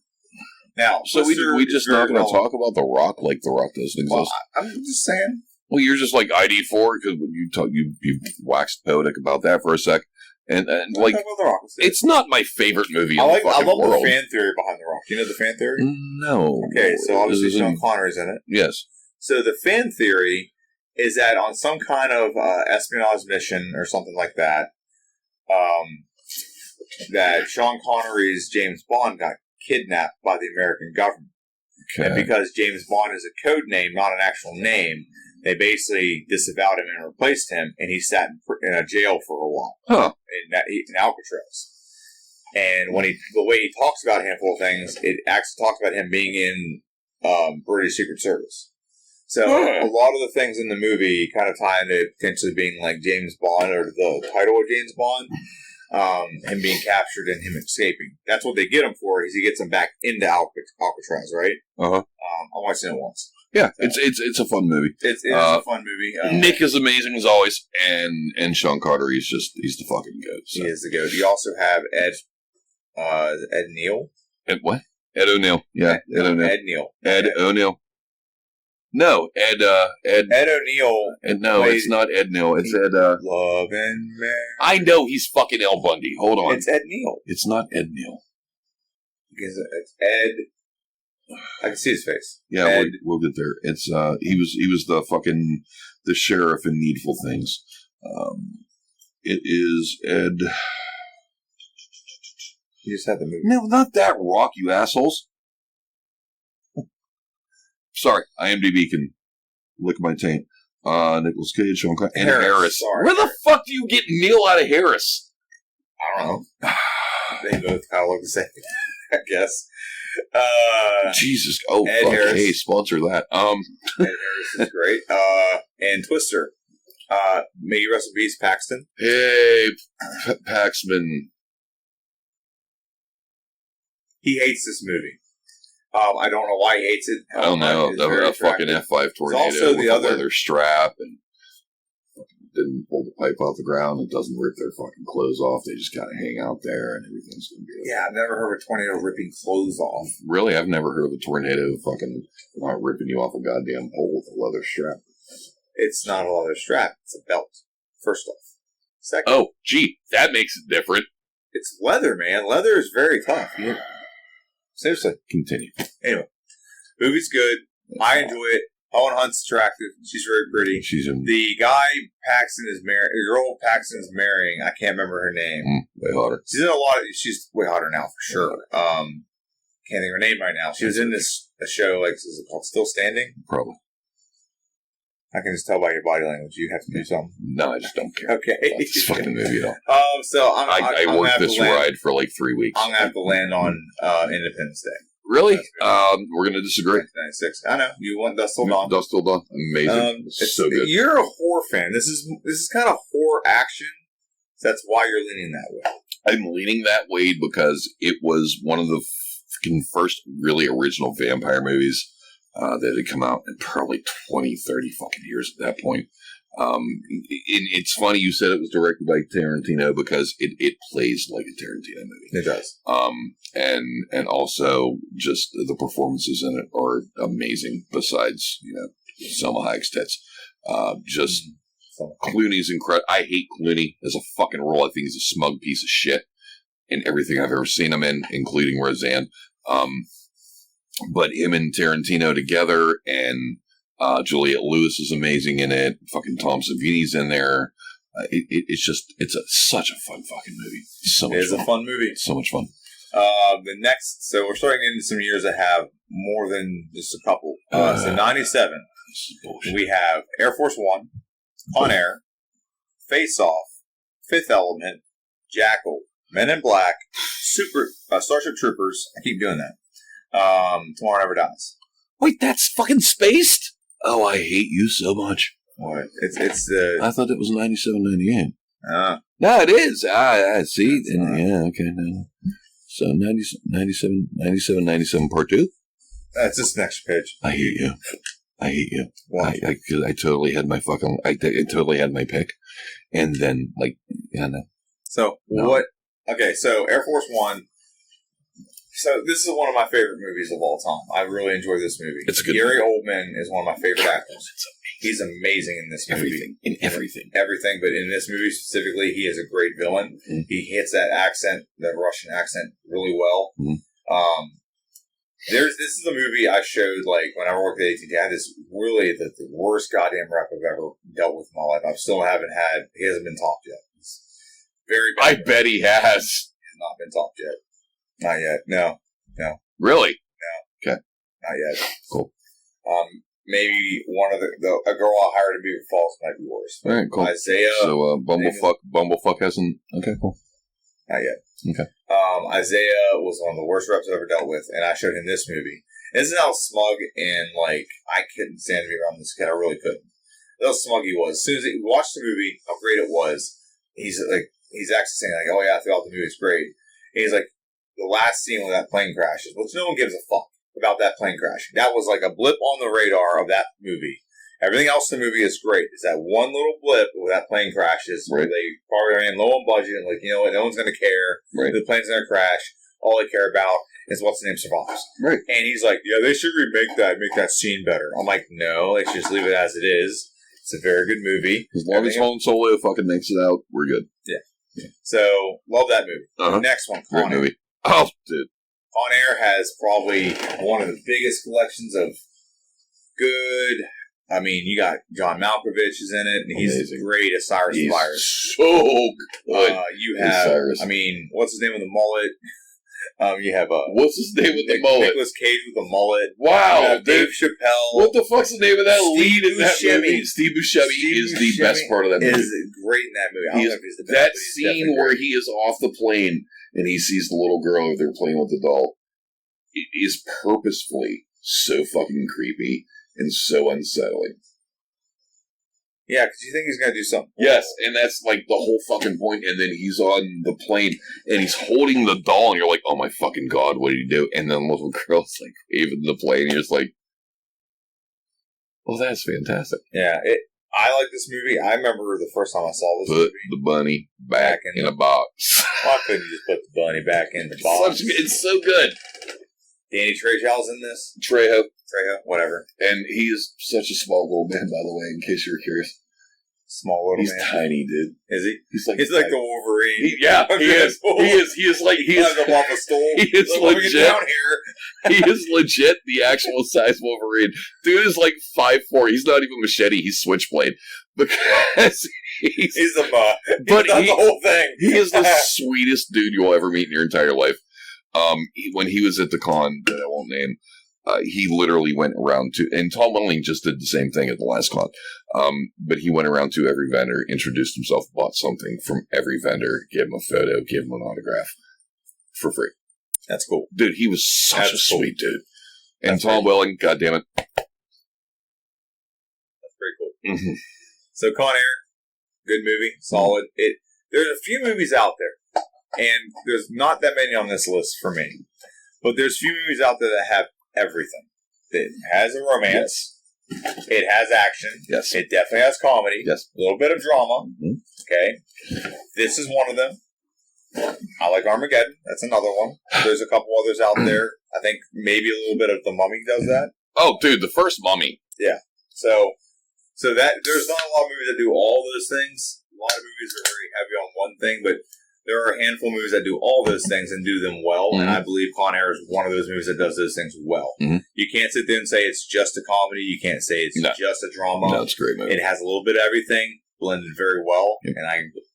Now, so we just not going to talk about The Rock like The Rock doesn't exist. Well, I'm just saying. Well, you're just like ID4 because you waxed poetic about that for a sec. And like, The Rock was good. it's not my favorite movie in the fucking I love world. the fan theory behind The Rock. Do you know the fan theory? No. Okay, so obviously Sean Connery's in it. Yes. So the fan theory is that on some kind of espionage mission or something like that, that Sean Connery's James Bond got kidnapped by the American government. Okay. And because James Bond is a code name, not an actual name, they basically disavowed him and replaced him, and he sat in a jail for a while in Alcatraz. And when the way he talks about a handful of things, it actually talks about him being in British Secret Service. So a lot of the things in the movie kind of tie into potentially being like James Bond or the title of James Bond, him being captured and him escaping. That's what they get him for. Is he gets him back into Alcatraz, right? I watched it once. Yeah, it's a fun movie. It's a fun movie. Nick is amazing as always, and Sean Carter, he's the fucking goat. So. He is the goat. You also have Ed Neal. Ed what? Ed O'Neill. Yeah, Ed O'Neill. Ed Neal. Ed O'Neill. No, Ed O'Neill. No, it's not Ed Neal. It's Ed. Love and Mary. I know he's fucking El Bundy. Hold on. It's Ed Neal. It's not Ed Neal. Because it's Ed. I can see his face. Yeah, we'll get there. It's he was the sheriff in Needful Things. It is Ed. You just had the movie. No, not that Rock, you assholes. Sorry, IMDb can lick my taint. Nicolas Cage, Sean Connery, and Harris. Sorry. Where the fuck do you get Neil out of Harris? I don't know. They both kind of look the same, I guess. Jesus. Oh, Ed fuck. Harris. Hey, sponsor that. Ed Harris is great. And Twister. May you rest in peace, Paxton. Hey, Paxman. He hates this movie. I don't know why he hates it. I don't know. A fucking F5 tornado also with a leather strap and didn't pull the pipe off the ground. It doesn't rip their fucking clothes off. They just kind of hang out there and everything's going to be okay. Yeah, I've never heard of a tornado ripping clothes off. Really? I've never heard of a tornado fucking not ripping you off a goddamn pole with a leather strap. It's not a leather strap. It's a belt. First off. Second. Oh, gee. That makes it different. It's leather, man. Leather is very tough. Yeah. Seriously. Continue. Anyway. Movie's good. I enjoy it. Helen Hunt's attractive. She's very pretty. The guy Paxton is marrying, the girl Paxton is marrying, I can't remember her name. Way hotter. She's in a lot of, she's way hotter now for sure. Can't think of her name right now. She was in a show, like, is it called Still Standing? Probably. I can just tell by your body language. You have to do something. No, I just don't care. Okay. About this fucking movie at all. So I worked this ride for like 3 weeks. I'm going to have to land on Independence Day. Really? We're going to disagree. 1996. I know. You want Dust Till Dawn. Dust Till Dawn. Amazing. It's so good. You're a horror fan. This is kind of horror action. So that's why you're leaning that way. I'm leaning that way because it was one of the first really original vampire movies that had come out in probably 20, 30 fucking years at that point. It's funny you said it was directed by Tarantino because it plays like a Tarantino movie. It does. And also just the performances in it are amazing. Besides, Selma Hayek's tits, Clooney's incredible. I hate Clooney as a fucking role. I think he's a smug piece of shit in everything I've ever seen him in, including Roseanne. But him and Tarantino together, and Juliette Lewis is amazing in it. Fucking Tom Savini's in there. It's such a fun fucking movie. So much it is fun. A fun movie. So much fun. So we're starting into some years that have more than just a couple. So 97, we have Air Force One, Con Air, Face Off, Fifth Element, Jackal, Men in Black, Starship Troopers. I keep doing that. Tomorrow Never Dies. Wait, that's fucking spaced? Oh, I hate you so much. What? It's the. I thought it was 97, 98. No, it is. I see. Yeah, okay. No. So 97, 97 part 2? That's just the next page. I hate you. Why? I totally had my fucking. I totally had my pick, and then no. So what? Okay, so Air Force One. So this is one of my favorite movies of all time. I really enjoy this movie. It's a good Gary movie. Oldman is one of my favorite actors. He's amazing in this movie. Everything, but in this movie specifically, he is a great villain. Mm-hmm. He hits that accent, that Russian accent, really well. Mm-hmm. This is a movie I showed, like, when I worked at AT&T. I had this really the worst goddamn rep I've ever dealt with in my life. I still haven't had, he hasn't been topped yet. It's very bad. I bet he has. He has not been topped yet. Not yet. No. Really? No. Okay. Not yet. Cool. Maybe one of a girl I hired to be false might be worse. All right, cool. Isaiah. So, Bumblefuck hasn't. Okay, cool. Not yet. Okay. Isaiah was one of the worst reps I've ever dealt with, and I showed him this movie. And this is how smug and, like, I couldn't stand to be around this kid. I really couldn't. That's how smug he was. As soon as he watched the movie, how great it was, he's actually saying, like, oh yeah, throughout the movie it's great. And he's like, the last scene when that plane crashes, which no one gives a fuck about that plane crashing. That was like a blip on the radar of that movie. Everything else in the movie is great. It's that one little blip where that plane crashes, where they probably ran low on budget and, like, you know what, no one's going to care. Right. The plane's going to crash. All they care about is what's the name survives. Right. And he's like, yeah, they should remake that, make that scene better. I'm like, no, they should just leave it as it is. It's a very good movie. As long as Han Solo fucking makes it out, we're good. Yeah. So, love that movie. Uh-huh. Next one, Great movie. Oh, dude. Con Air has probably one of the biggest collections of good. I mean, you got John Malkovich is in it, and he's great as Cyrus the Virus. So good. You have, Cyrus. I mean, what's his name with the mullet? You have what's his name with the mullet? Nicolas Cage with the mullet. Wow, Dave Chappelle. What the fuck's the name of that lead in that movie? Steve Buscemi is the best part of that movie. Is great in that movie. I don't know if he's the best. That scene where he is off the plane and he sees the little girl they're playing with the doll, it is purposefully so fucking creepy and so unsettling. Yeah, because you think he's going to do something. Yes, and that's like the whole fucking point. And then he's on the plane and he's holding the doll, and you're like, oh my fucking god, what did he do? And then the little girl's like waving the plane, and you're just like, oh, that's fantastic. Yeah, I like this movie. I remember the first time I saw this movie. Put the bunny back in a box. Why couldn't you just put the bunny back in the box? It's so good. Danny Trejo's in this. Trejo, whatever. And he is such a small little man, by the way, in case you're curious. Small little man. He's tiny, dude. Is he? He's like the Wolverine. He is. He is like he is. Him off a stool. He is legit. Get down here. He is legit the actual size Wolverine. Dude is like 5'4". He's not even Machete. He's Switchblade because he's the whole thing. He is the sweetest dude you'll ever meet in your entire life. When he was at the con that I won't name, he literally went around to, and Tom Welling just did the same thing at the last con. But he went around to every vendor, introduced himself, bought something from every vendor, gave him a photo, gave him an autograph for free. That's cool. Dude, he was such a sweet dude. And Tom Welling, goddammit. That's pretty cool. Mm-hmm. So Con Air, good movie, solid. There's a few movies out there, and there's not that many on this list for me. But there's a few movies out there that have everything. It has a romance. Yes. It has action. Yes. It definitely has comedy. Yes. A little bit of drama. Mm-hmm. Okay. This is one of them. I like Armageddon. That's another one. There's a couple others out there. I think maybe a little bit of The Mummy does that. Oh, dude, the first Mummy. Yeah. So that there's not a lot of movies that do all those things. A lot of movies are very heavy on one thing, but there are a handful of movies that do all those things and do them well, and I believe Con Air is one of those movies that does those things well. Mm-hmm. You can't sit there and say it's just a comedy. You can't say it's just a drama. No, it's a great movie. It has a little bit of everything, blended very well, and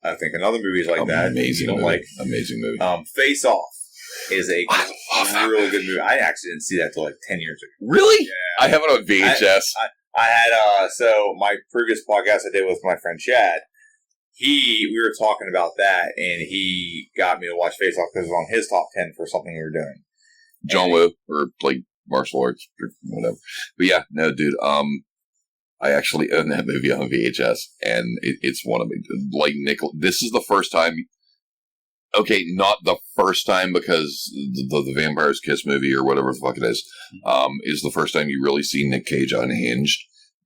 I think another movies like that. Amazing movie. Like Amazing movie. Face Off is a really good movie. I actually didn't see that till like 10 years ago. Really? Yeah. I have it on VHS. I had, so my previous podcast I did with my friend Chad, we were talking about that, and he got me to watch Face Off because it was on his top 10 for something we were doing. John Woo, or like martial arts, or whatever. But yeah, no, dude, I actually own that movie on VHS, and it's one of me, like this is the first time, okay, not the first time, because the Vampire's Kiss movie, or whatever the fuck it is the first time you really see Nick Cage unhinged,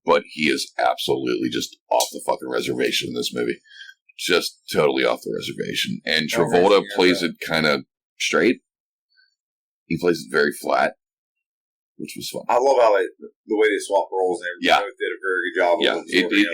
but he is absolutely just off the fucking reservation in this movie. Just totally off the reservation. And Travolta plays it kind of straight. He plays it very flat, which was fun. I love how the way they swap roles and everything. Yeah. Both did a very good job. Yeah,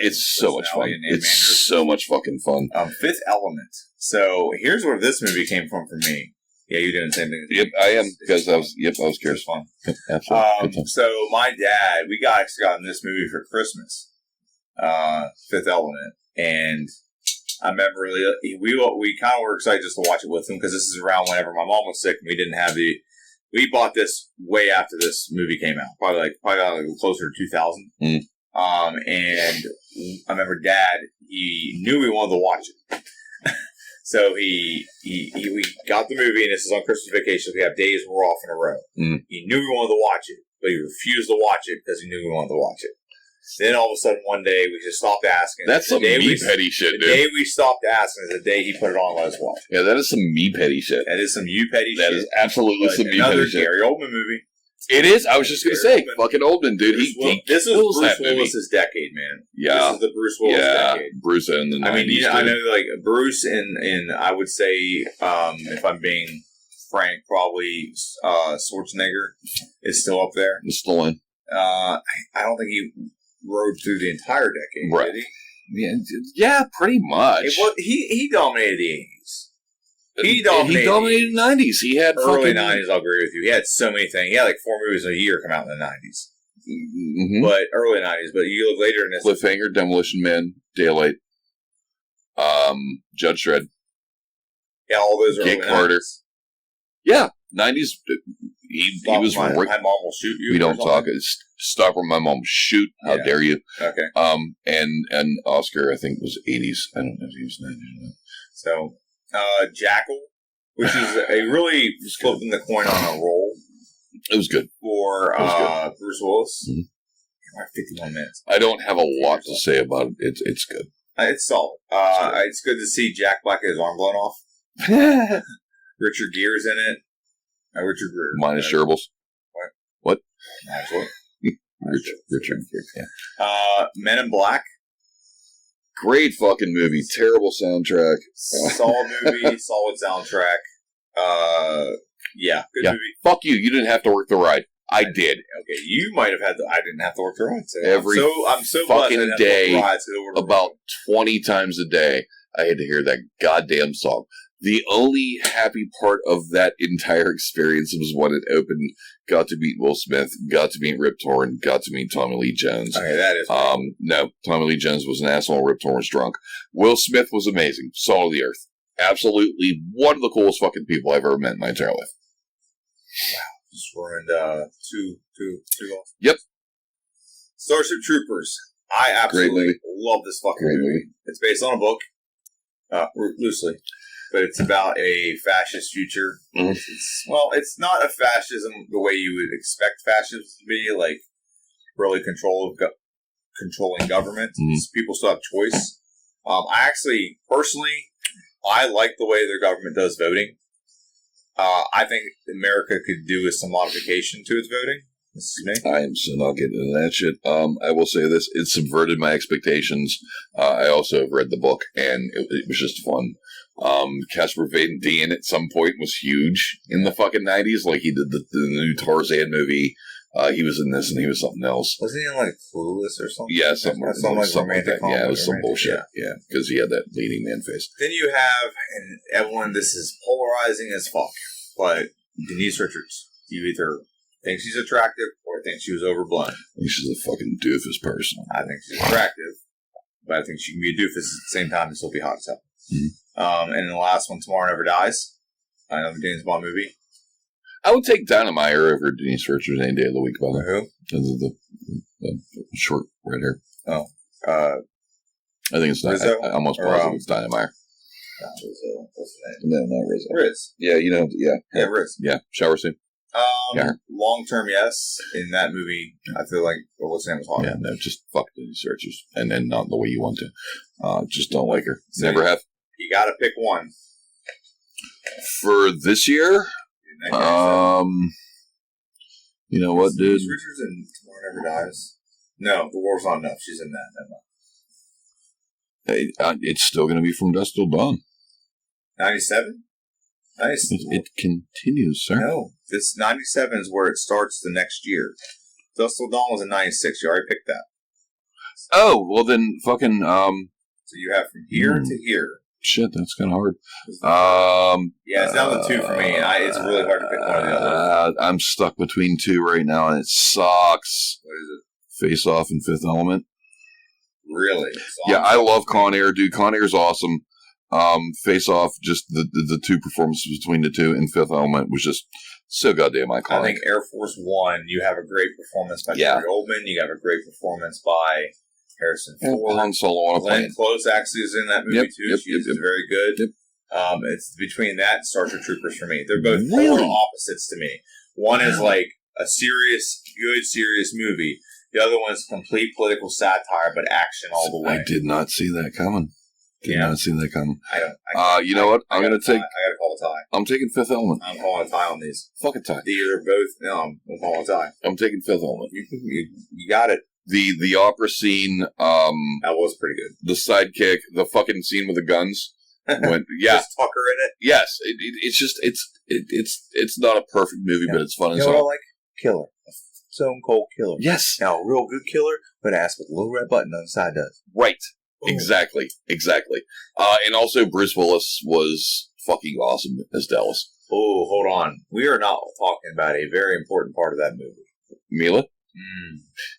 it's so much fun. It's so much fucking fun. Fifth Element. So here's where this movie came from for me. Yeah, you're doing the same thing. Yep, I am because I was curious. Fun. Absolutely. So my dad, we actually got this movie for Christmas. Fifth Element, and I remember we kind of were excited just to watch it with him because this is around whenever my mom was sick and we didn't have we bought this way after this movie came out, probably closer to 2000. And I remember Dad, he knew we wanted to watch it. So we got the movie, and this is on Christmas vacation. We have days when we're off in a row. He knew we wanted to watch it, but he refused to watch it because he knew we wanted to watch it. Then all of a sudden, one day, we just stopped asking. That's some me-petty shit, dude. The day we stopped asking is the day he put it on and let us watch. Yeah, that is some me-petty shit. That is some you-petty shit. That is absolutely some me-petty shit. Gary Oldman movie. It is. I was just going to say, fucking Oldman, dude. This is Bruce Willis's decade, man. Yeah. This is the Bruce Willis decade. Bruce in the 90s. I mean, I know, like, Bruce and I would say, if I'm being frank, probably Schwarzenegger is still up there. It's still in. I don't think he rode through the entire decade, right? Did he? Yeah, pretty much. He dominated the 80s. He dominated the 90s. He had early 90s. I'll agree with you. He had so many things. He had like 4 movies a year come out in the 90s. Mm-hmm. But early 90s. But you look later in this. Cliffhanger, Demolition Man, Daylight, Judge Dredd. Yeah, all those are Get Carter. 90s. Yeah, 90s. He was. My mom will shoot you. We don't talk. Stop or my mom will shoot. How dare you? Okay. And Oscar, I think, was 80s. I don't know if he was 90s. So, Jackal, which is a really flipping the coin on a roll. It was good for Bruce Willis. Mm-hmm. 51 minutes. I don't have a lot to say about it. It's good. It's solid. It's good to see Jack Black get his arm blown off. Richard Gere's in it. Richard Gere. Minus Gerbils. What? Minus what? Richard Gere. Yeah. Men in Black. Great fucking movie. Terrible soundtrack. Solid movie. Solid soundtrack. Yeah. Good movie. Fuck you. You didn't have to work the ride. I did. Okay. You might have had to. I didn't have to work the ride. So I'm so fucking day, about 20 times a day, I had to hear that goddamn song. The only happy part of that entire experience was when it opened. Got to meet Will Smith, got to meet Rip Torn, got to meet Tommy Lee Jones. Okay, that is no, Tommy Lee Jones was an asshole. Rip Torn was drunk. Will Smith was amazing. Salt of the earth. Absolutely one of the coolest fucking people I've ever met in my entire life. Wow. Just ruined two awesome. Yep. Starship Troopers. I absolutely love this fucking movie. It's based on a book, loosely. But it's about a fascist future. Mm-hmm. It's not a fascism the way you would expect fascism to be, like really controlling government. Mm-hmm. People still have choice. I actually, personally, I like the way their government does voting. I think America could do with some modification to its voting. This is me. I am so not getting into that shit. I will say this. It subverted my expectations. I also have read the book, and it was just fun. Casper Van Dien at some point was huge in the fucking 90s. Like, he did the new Tarzan movie. He was in this, and he was something else. Wasn't he in, like, Clueless or something? Yeah, something like that. Yeah, it was some bullshit. Yeah, because he had that leading man face. Then you have, and everyone, this is polarizing as fuck, but Denise Richards. You either think she's attractive or think she was overblown. I think she's a fucking doofus person. I think she's attractive, but I think she can be a doofus at the same time and still be hot as hell. Mm-hmm. And then the last one, Tomorrow Never Dies. Another James Bond movie. I would take Dynamire over Denise Richards any day of the week, by the way. Who? The short red hair. Oh. I think it's not. I almost positive it's Dynamire. Rizzo. What's the name? No, not Rizzo. Riz. Yeah, Yeah, Riz. Yeah, shower scene. Long term, yes. In that movie, I feel like what's the name was hard. Yeah, no, just fuck Denise Richards, and then not the way you want to. Just don't like her. So never have. You got to pick one for this year. You know what, dude? Denise Richards in Tomorrow Never Dies. No, The War's Not Enough. She's in that. It's still going to be From Dusk Till Dawn. 97. Nice. It continues, sir. No, this 97 is where it starts the next year. Dust Till Dawn was in 96. You already picked that. Oh, well then fucking, So you have from here to here. Shit, that's kind of hard. Yeah, it's down to 2 for me. It's really hard to pick one or the other. I'm stuck between 2 right now, and it sucks. What is it? Face Off and Fifth Element. Really? Yeah, I love Con Air, dude. Con Air's awesome. Face Off, just the 2 performances between the 2, and Fifth Element was just so goddamn iconic. I think Air Force One, you have a great performance by Gary Oldman. You have a great performance by Harrison Ford. Han Solo on a plane. Glenn Close actually is in that movie too. She is very good. Yep. It's between that and Starship Troopers for me. They're both Really? polar opposites to me. One is like a serious movie. The other one is complete political satire, but action all the way. I did not see that coming. Did not see that coming. You know what? I gotta call a tie. I'm taking Fifth Element. I'm calling a tie on these. Fuck a tie. These are both. No, I'm calling a tie. I'm taking Fifth Element. You got it. The opera scene. That was pretty good. The sidekick. The fucking scene with the guns. When, Just Tucker in it. Yes. It's just it's not a perfect movie, but it's fun as hell. hell. Like killer. Stone Cold Killer. Yes. Now, a real good killer, but ass with a little red button on the side does. Right. Ooh. Exactly. And also Bruce Willis was fucking awesome as Dallas. Oh, hold on. We are not talking about a very important part of that movie. Mila?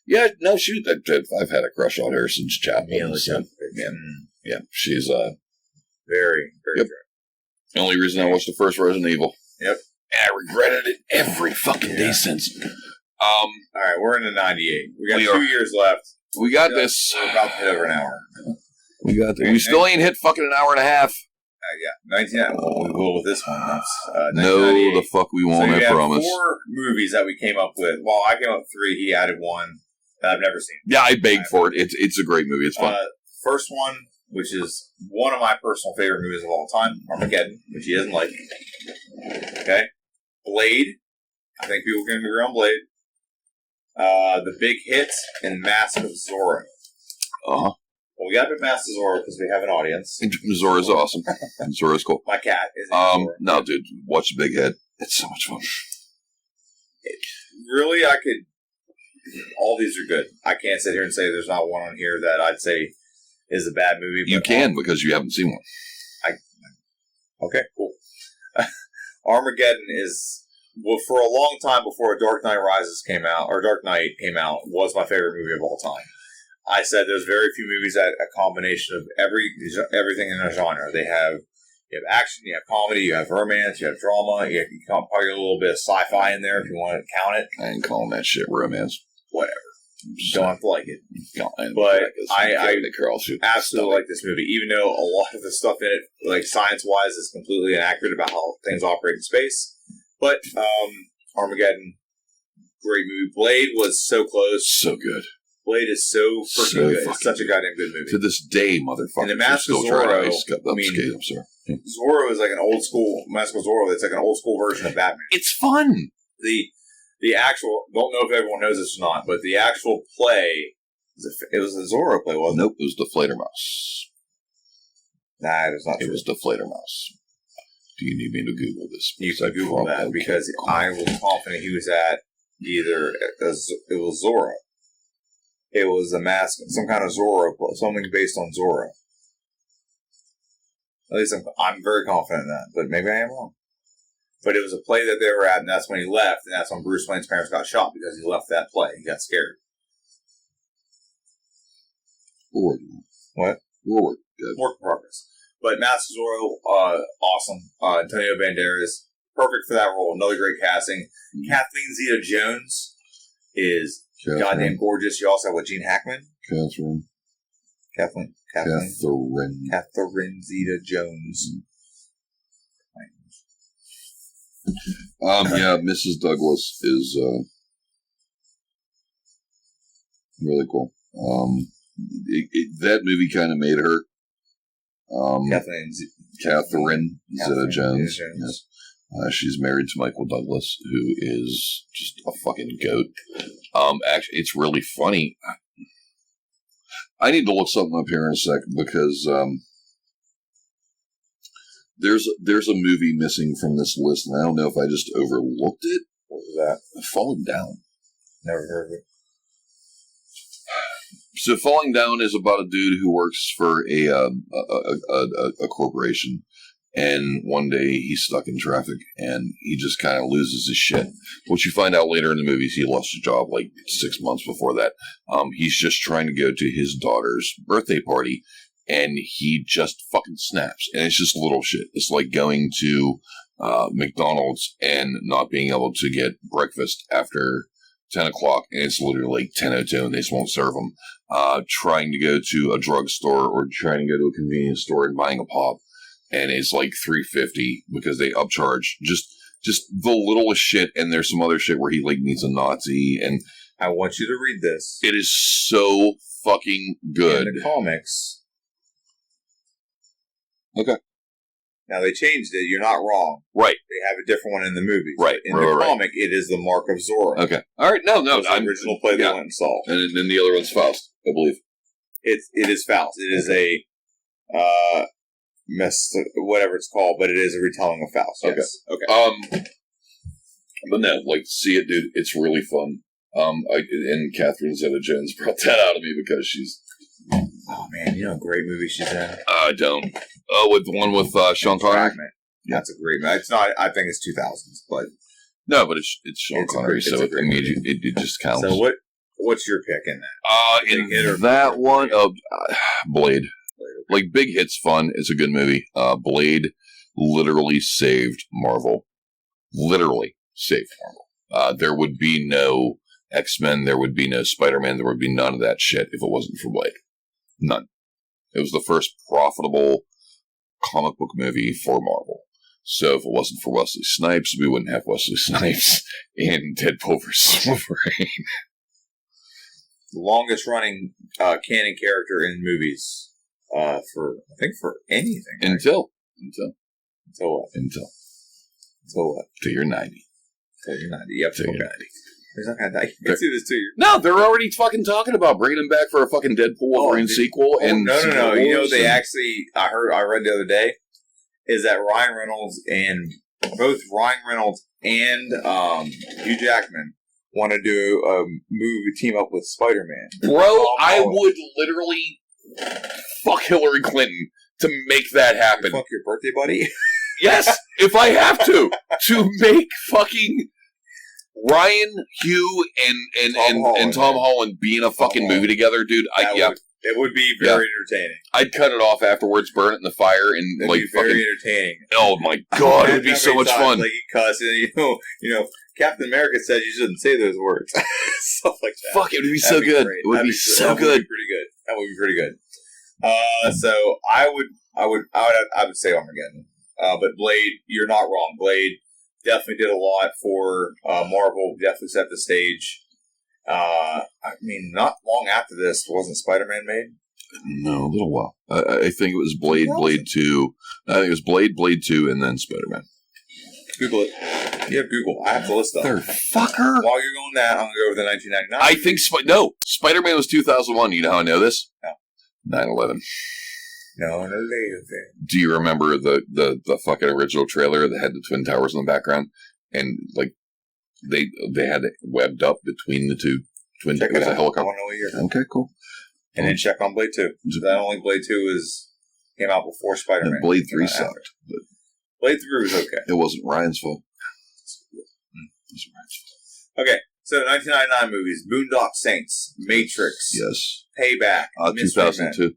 Yeah, no, shoot. I've had a crush on her since Chaplin. Mila so, yeah, she's very, very good. The only reason I watched the first Resident Evil. Yep. And I regretted it every fucking day since. All right, we're in the 98. We got 2 years left. We got this. We're about to hit over an hour. We got this. We still ain't hit fucking an hour and a half. 19. Well, we will with this one. No, the fuck we won't, so I promise. 4 movies that we came up with. Well, I came up with 3. He added 1 that I've never seen. Yeah, I begged for it. It's a great movie. It's fun. First one, which is one of my personal favorite movies of all time, Armageddon, which he doesn't like. Okay. Blade. I think people can agree on Blade. The Big Hit and Mask of Zorro. Uh-huh. Well, we got to Mask of Zorro because we have an audience. Zorro's awesome. Zorro's cool. My cat is no, dude, watch The Big Head. It's so much fun. Really, all these are good. I can't sit here and say there's not one on here that I'd say is a bad movie. You can because you haven't seen one. Okay, cool. Armageddon is... Well, for a long time before Dark Knight Rises came out, or Dark Knight came out, was my favorite movie of all time. I said there's very few movies that a combination of everything in a genre. You have action, you have comedy, you have romance, you have drama, you can probably a little bit of sci-fi in there if you want to count it. I ain't calling that shit romance. Whatever. You don't have to like it. But I absolutely like this movie, even though a lot of the stuff in it, like science-wise, is completely inaccurate about how things operate in space. But Armageddon, great movie. Blade was so close. So good. Blade is so freaking good. It's such a goddamn good movie. To this day, motherfucker. And the Mask of Zorro, Zorro is like an old school, Mask of Zorro, it's like an old school version of Batman. It's fun. The actual, don't know if everyone knows this or not, but the actual play, it was a Zorro play, wasn't it? Nope, it was Deflator Mouse. Nah, it was not true. It was Deflator Mouse. Do you need me to Google this? You can Google that because I was confident he was at it was Zorro. It was a mask, some kind of Zorro, something based on Zorro. At least I'm very confident in that, but maybe I am wrong. But it was a play that they were at, and that's when he left, and that's when Bruce Wayne's parents got shot because he left that play. He got scared. Lord. What? Lord. Good. Work in progress. But Mask of Zorro, awesome. Antonio Banderas, perfect for that role. Another great casting. Kathleen Zeta-Jones is goddamn gorgeous. You also have Gene Hackman. Kathleen Zeta-Jones. Yeah, Mrs. Douglas is really cool. That movie kind of made her. Catherine Zeta-Jones. Yes. She's married to Michael Douglas, who is just a fucking goat. Actually, it's really funny. I need to look something up here in a second because There's a movie missing from this list, and I don't know if I just overlooked it. What was that? Falling Down. Never heard of it. So Falling Down is about a dude who works for a corporation, and one day he's stuck in traffic, and he just kind of loses his shit. What you find out later in the movie is he lost his job like 6 months before that. He's just trying to go to his daughter's birthday party, and he just fucking snaps. And it's just little shit. It's like going to McDonald's and not being able to get breakfast after 10 o'clock, and it's literally like 10:02, and they just won't serve them. Trying to go to a drugstore or trying to go to a convenience store and buying a pop, and it's like $3.50 because they upcharge. Just the littlest shit, and there's some other shit where he like meets a Nazi, and I want you to read this. it is so fucking good. In the comics. Okay. Now they changed it. You're not wrong. Right. They have a different one in the movie. Right. In the comic, it is the Mark of Zorro. Okay. All right. No. That's the original play they went and saw. And then the other one's Faust, I believe. It is Faust. It is a whatever it's called, but it is a retelling of Faust. Yes. Okay. But no, like, see it, dude. It's really fun. And Catherine Zeta-Jones brought that out of me because she's. Oh man, you know, great movie she's in. I don't. Oh, with the one with Sean Connery. Yeah. That's a great movie. It's not. I think it's 2000s, but no, but it's Sean Connery, so it just counts. So what's your pick in that? In that one, Blade. Like, Big Hit's fun. It's a good movie. Blade literally saved Marvel. Literally saved Marvel. There would be no X-Men. There would be no Spider-Man. There would be none of that shit if it wasn't for Blade. None. It was the first profitable comic book movie for Marvel. So if it wasn't for Wesley Snipes, we wouldn't have Wesley Snipes in Deadpool vs. Wolverine. The longest running canon character in movies for anything. Right? Until what? Until what? Till you're 90. Till you're 90. Yep. Till you're 90. There's not gonna die. You can see this too. No, they're already fucking talking about bringing him back for a fucking Deadpool Wolverine sequel. And no. You know, they actually, I read the other day, is that Ryan Reynolds and Hugh Jackman want to do a movie team up with Spider-Man. Bro, I would literally fuck Hillary Clinton to make that happen. Fuck your birthday buddy? Yes, if I have to make fucking Ryan, Hugh, and Tom Holland be in a fucking movie together, dude. It would be very entertaining. I'd cut it off afterwards, burn it in the fire, and It'd like be very entertaining. Oh my god, it would be so much fun. Like you cuss, and you know, Captain America says you shouldn't say those words. Stuff like that. Fuck, it would be so good. It would be so good. That would be pretty good. That would be pretty good. So I would say Armageddon. But Blade, you're not wrong. Blade definitely did a lot for Marvel. Definitely set the stage. I mean, not long after this, wasn't Spider-Man made? No, a little while. I think it was Blade 2. I think it was Blade 2, and then Spider-Man. Google it. You have Google. I have the list up. Fucker. While you're going that, I'm going to go over the 1999. I think Spider-Man was 2001. You know how I know this? No. 9/11. No. Do you remember the fucking original trailer that had the Twin Towers in the background? And, like, they had it webbed up between the two Twin Towers. It was a helicopter. I want to know what year. Okay, cool. And then check on Blade 2. That only Blade 2 came out before Spider-Man. And Blade 3 sucked. But Blade 3 was okay. It wasn't Ryan's fault. Okay, so 1999 movies. Boondock Saints. Matrix. Yes. Payback. 2002.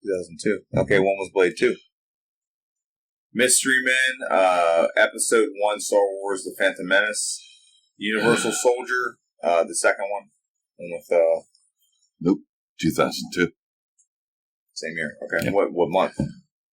2002. Okay, one was Blade 2. Mystery Men, Episode 1, Star Wars, The Phantom Menace. Universal Soldier, the second one. One with, Nope, 2002. Same year. Okay, Yeah. What month?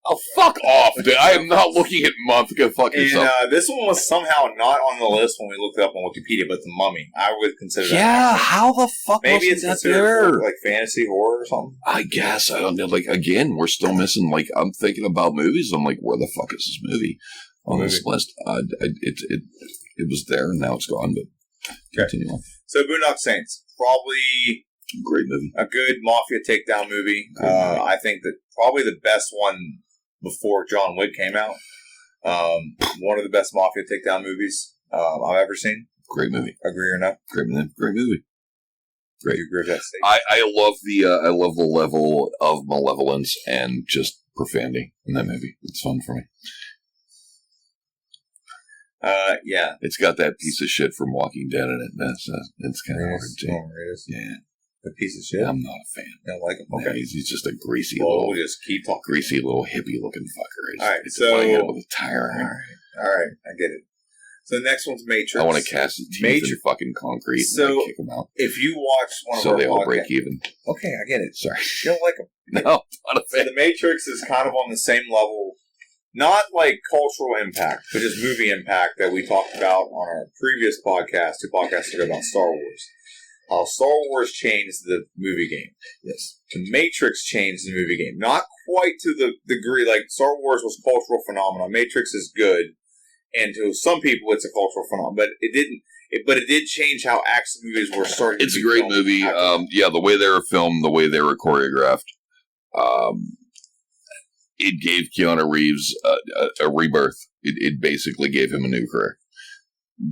Oh, fuck off, dude. I am not looking at month. Go fuck yourself. And this one was somehow not on the list when we looked it up on Wikipedia, but The Mummy. I would consider that. Yeah, how the fuck maybe was it's that considered there? like fantasy horror or something. I guess. I don't know. Like, again, we're still missing, like, I'm thinking about movies. I'm like, where the fuck is this movie on this list? It was there, and now it's gone, but continue on. So, Boondock Saints. Probably great movie. A good mafia takedown movie. I think that probably the best one before John Wick came out. One of the best mafia takedown movies I've ever seen. Great movie. Agree or not? Great movie. Great. Do you agree with that statement? I love the level of malevolence and just profanity in that movie. It's fun for me. Yeah. It's got that piece of shit from Walking Dead in it. It's kind of hard to take. Yeah. A piece of shit? I'm not a fan. You don't like him? Okay. Okay. He's just a greasy We'll just keep talking. greasy little hippie looking fucker. All right, it's so... with a tire. All right. I get it. So the next one's Matrix. I want to cast his teeth in fucking concrete and kick them out. If you watch one of so our they all podcasts, break even. Okay, I get it. Sorry. You don't like them. No, not a So fan. the Matrix is kind of on the same level, not like cultural impact, but just movie impact that we talked about on our previous podcast, 2 podcasts ago, about Star Wars. How Star Wars changed the movie game. Yes. The Matrix changed the movie game. Not quite to the degree, like Star Wars was a cultural phenomenon. Matrix is good, and to some people it's a cultural phenomenon, but it didn't. But it did change how action movies were starting. It's a great movie. The way they were filmed, the way they were choreographed, it gave Keanu Reeves a rebirth. It basically gave him a new career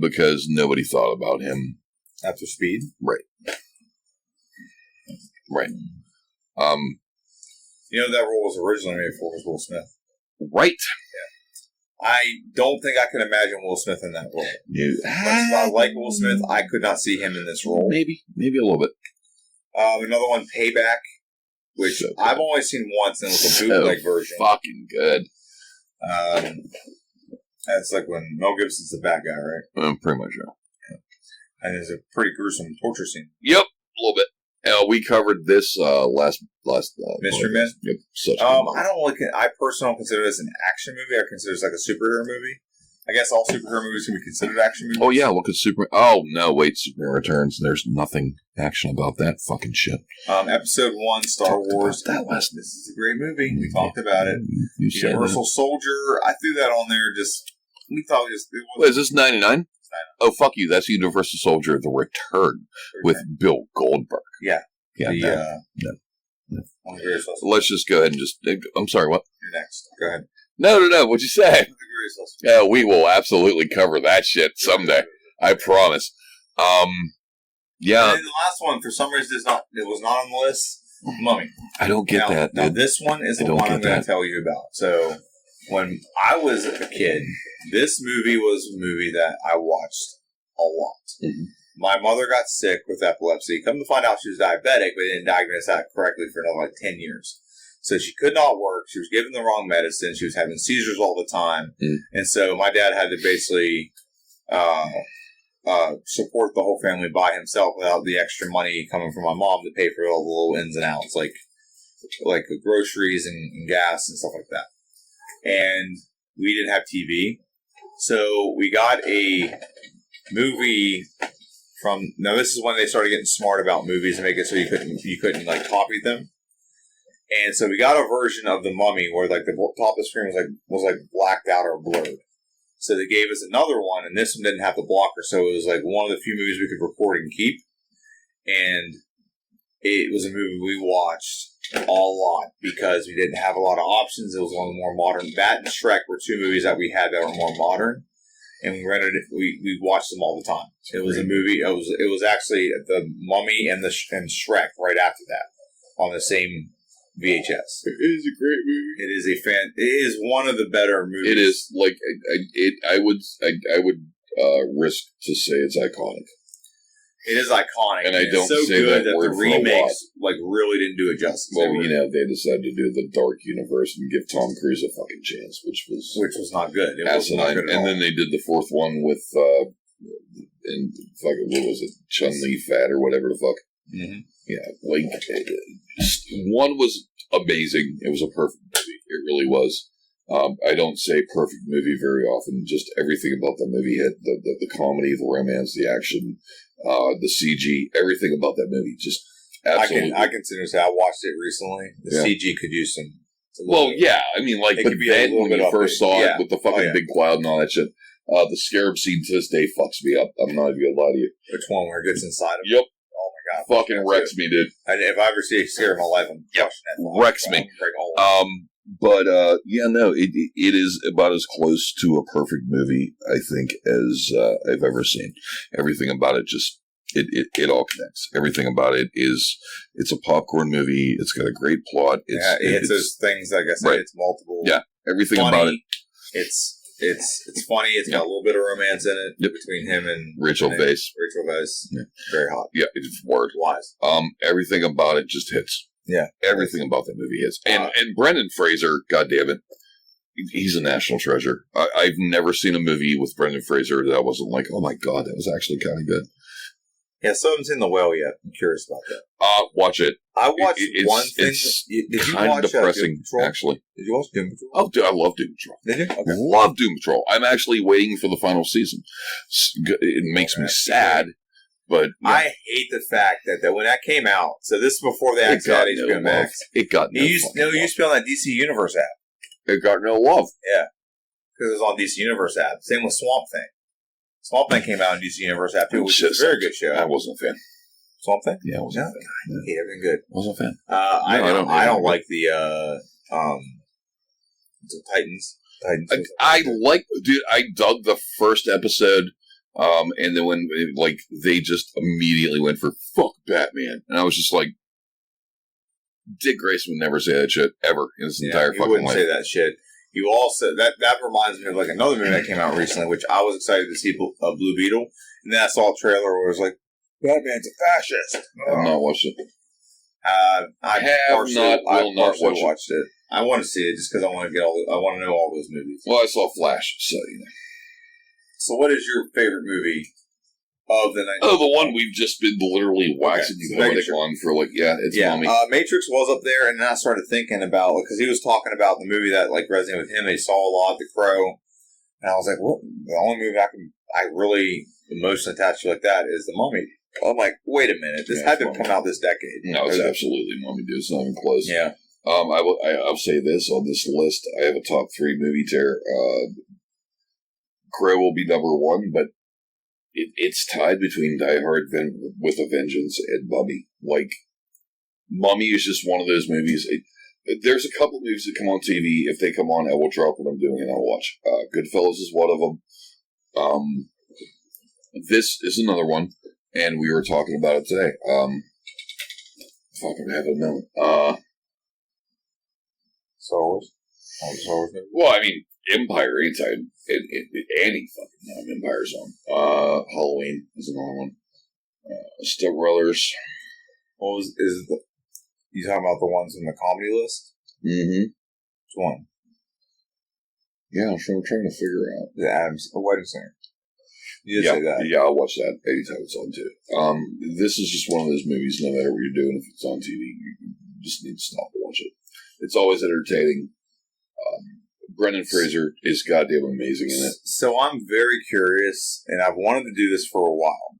because nobody thought about him after Speed. Right. You know that role was originally made for was Will Smith. Right. Yeah. I don't think I can imagine Will Smith in that role. Much as I like Will Smith, I could not see him in this role. Maybe a little bit. Another one, Payback, which I've only seen once, and it was a bootleg version. Fucking good. That's like when Mel Gibson's the bad guy, right? Pretty much, yeah. And there's a pretty gruesome torture scene. Yep, a little bit. We covered this last Mystery Men. Yep. I don't like it. I personally don't consider this an action movie. I consider it like a superhero movie. I guess all superhero movies can be considered action movies. Oh yeah, look at Superman. Oh no, wait, Superman Returns. There's nothing action about that fucking shit. Episode 1, Star Wars. This is a great movie. We talked about it. Universal Soldier. I threw that on there. We thought it was. Wait, is this 99? Oh, fuck you. That's Universal Soldier, The Return with Bill Goldberg. Yeah. Let's just go ahead and I'm sorry, what? You're next. Go ahead. No. What'd you say? Yeah, we will absolutely cover that shit someday. I promise. Yeah. And then the last one, for some reason, it was not on the list. Mummy. I don't get that. Now, this one is the one I'm going to tell you about. So, when I was a kid, this movie was a movie that I watched a lot. Mm-hmm. My mother got sick with epilepsy. Come to find out she was diabetic, but they didn't diagnose that correctly for another 10 years. So she could not work. She was given the wrong medicine. She was having seizures all the time. Mm. And so my dad had to basically support the whole family by himself without the extra money coming from my mom to pay for all the little ins and outs, like groceries and gas and stuff like that. And we didn't have TV. So we got a movie now this is when they started getting smart about movies and make it so you couldn't like copy them. And so we got a version of The Mummy where like the top of the screen was blacked out or blurred. So they gave us another one, and this one didn't have the blocker, so it was like one of the few movies we could record and keep. And it was a movie we watched a lot because we didn't have a lot of options. It was one of the more modern. That and Shrek were 2 movies that we had that were more modern, and we rented it. We watched them all the time. It was a movie. It was actually The Mummy and Shrek right after that on the same VHS. It is a great movie. It is one of the better movies. It is like I would risk to say it's iconic. It is iconic, and I don't so say good that word the for a lot. remakes really didn't do it justice. Well, they decided to do the Dark Universe and give Tom Cruise a fucking chance, which was not good. It was not good at all. Then they did the 4th one with and fucking what was it, Chun-Li Fat or whatever the fuck. Mm-hmm. Yeah, one was amazing. It was a perfect movie. It really was. I don't say perfect movie very often. Just everything about the movie hit the comedy, the romance, the action, the CG, everything about that movie. Just absolutely. I can seriously say I watched it recently. The CG could use some. Yeah. I mean, but then when you first saw it with the fucking big cloud and all that shit, the scarab scene to this day fucks me up. I'm not even gonna lie to you. Which one? Where it gets inside of? Yep. God, fucking wrecks me, dude. And if I ever see a scare in my life, I'm wrecks me. But it is about as close to a perfect movie, I think, as I've ever seen. Everything about it just it all connects. Everything about it it's a popcorn movie. It's got a great plot. It's those things, like I said, right. It's multiple. Yeah, everything funny. about it. It's funny. It's got a little bit of romance in it between him and Rachel Weisz. Yeah. Very hot. Yeah, it's word. Wise. Everything about it just hits. Yeah. Everything about that movie hits. And Brendan Fraser, goddammit, he's a national treasure. I've never seen a movie with Brendan Fraser that I wasn't like, oh my God, that was actually kind of good. Yeah, so I haven't seen The Whale yet. I'm curious about that. Watch it. I watched one thing. It's did you kind watch of depressing, Doom Patrol? actually. Did you watch Doom Patrol? Oh, dude, I love Doom Patrol. Did you? Okay. Love Doom Patrol. I'm actually waiting for the final season. It makes me sad, but... Yeah. I hate the fact that when that came out, so this is before they actually had HBO Max. It got no love. It used to be on that DC Universe app. It got no love. Yeah. Because it was on DC Universe app. Same with Swamp Thing. Swamp Thing came out on DC Universe app too, which is a very good show. I wasn't a fan. Swamp Thing? Yeah, I wasn't a fan. I hate everything good. Wasn't a fan. I don't like the Titans. I dug the first episode, and then when they just immediately went for fuck Batman, and I was just like, Dick Grayson would never say that shit ever in his entire fucking life. He wouldn't say that shit. You also that reminds me of like another movie that came out recently, which I was excited to see, Blue Beetle, and then I saw a trailer where it was like, Batman's a fascist. I've not watched it. I will not watch it. I want to see it just because I want to I want to know all those movies. Well, I saw Flash, so you know. So, what is your favorite movie of the 90s? Oh, the one we've just been literally waxing on for it's Mommy. Matrix was up there, and then I started thinking about because he was talking about the movie that resonated with him. He saw a lot, The Crow, and I was like, "What? The only movie I really emotionally attached to like that is The Mummy." I'm like, wait a minute, this had to come out this decade. No, it's absolutely Mummy, dude. It's not even close. Yeah. I'll say this on this list. I have a top 3 movie tier. Crow will be number 1, but it's tied between Die Hard with a Vengeance and Mummy. Mummy is just one of those movies. There's a couple movies that come on TV. If they come on, I will drop what I'm doing and I'll watch. Goodfellas is one of them. This is another one. And we were talking about it today. Fucking have a moment. Star Wars? Well, I mean, Empire, anytime. Any fucking time Empire's on. Halloween is another one. Step Brothers. You talking about the ones in the comedy list? Mm-hmm. Which one? Yeah, I'm trying to figure out. The Adams, the Wedding Singer. You did say that. Yeah, I'll watch that anytime it's on too. This is just one of those movies, no matter what you're doing, if it's on TV, you just need to stop and watch it. It's always entertaining. Brendan Fraser is goddamn amazing in it. So I'm very curious, and I've wanted to do this for a while.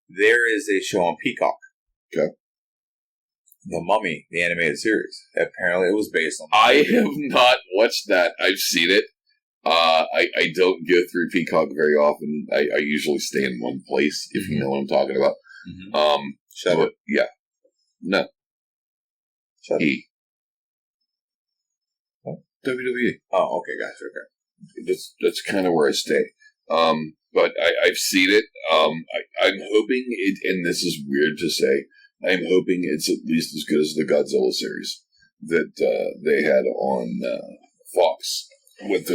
There is a show on Peacock. Okay. The Mummy, the animated series. Apparently it was based on... I have not watched that. I've seen it. I don't go through Peacock very often. I usually stay in one place, if you know what I'm talking about. Mm-hmm. Shut up. Yeah. No. Shut up. What? WWE. Oh, okay, gotcha. Okay. That's kind of where I stay. But I've seen it. I'm hoping it, and this is weird to say, I'm hoping it's at least as good as the Godzilla series that they had on Fox. With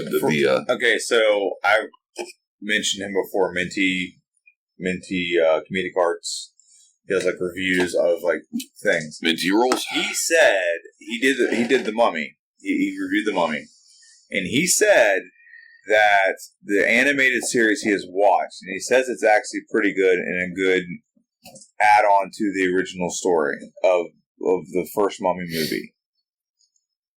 Okay, so I mentioned him before, Minty Comedic Arts. He does reviews of things. Minty rolls. He said he did the Mummy. He reviewed the Mummy, and he said that the animated series he has watched, and he says it's actually pretty good and a good add-on to the original story of the first Mummy movie.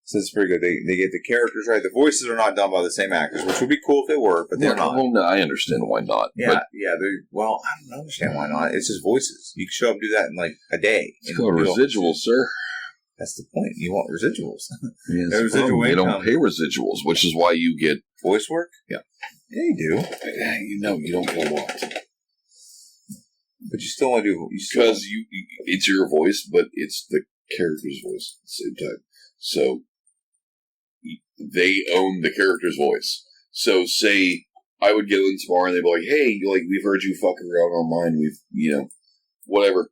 So it's pretty good. They get the characters right. The voices are not done by the same actors, which would be cool if they were, but they're not. Well, no, I understand why not. Yeah. I don't understand why not. It's just voices. You can show up and do that in a day. It's called residuals, sir. That's the point. You want residuals. Yeah, you don't pay residuals, which is why you get voice work. Yeah, yeah, you do. You don't get a lot, but you still want to do because it's your voice, but it's the character's voice at the same time. So they own the character's voice. So, say I would go in tomorrow and they'd be like, "Hey, like we've heard you fucking around online. We've whatever.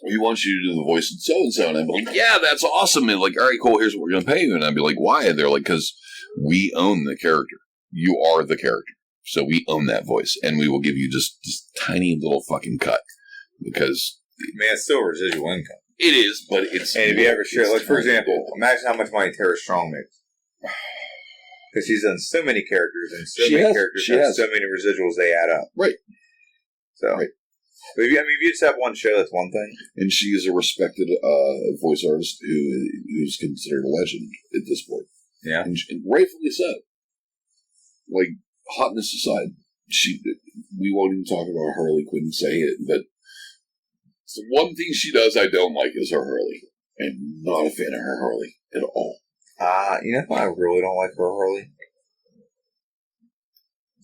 We want you to do the voice of so and so." And I'd be like, "Yeah, that's awesome." And like, "All right, cool. Here's what we're gonna pay you." And I'd be like, "Why?" And they're like, "Because we own the character. You are the character, so we own that voice, and we will give you just tiny little fucking cut because." Man, it's still residual income. It is, but it's... And if you ever share, like, for example, imagine how much money Tara Strong makes. Because she's done so many characters, and so many characters have so many residuals, they add up. Right. So, right. But if you just have one show, that's one thing. And she is a respected voice artist who's considered a legend at this point. Yeah. And rightfully so. Like, hotness aside, we won't even talk about Harley Quinn saying it, but the one thing she does I don't like is her Harley. I'm not a fan of her Harley at all. You know who I really don't like her Harley?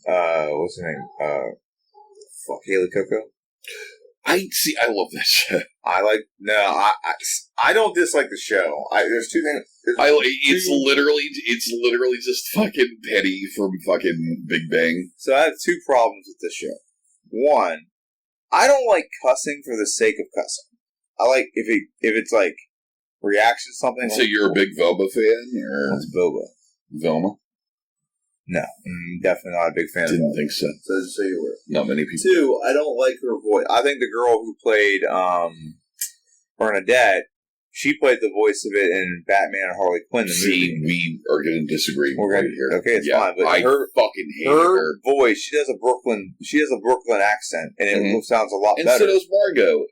What's her name? Haley Coco. I love that show. I don't dislike the show. There's two things. It's literally just fucking Penny from fucking Big Bang. So I have two problems with this show. One, I don't like cussing for the sake of cussing. I like if it's like reaction to something. So you're a big Velma fan, or what's Boba? Velma? No, definitely not a big fan. Didn't think so. So you were. Not many people. Two, I don't like her voice. I think the girl who played Bernadette, she played the voice of it in Batman and Harley Quinn. The movie. We are going to disagree. We're going here. Okay, it's fine. But I fucking hate her voice. She has a Brooklyn accent, and it sounds a lot better. And so does Margot.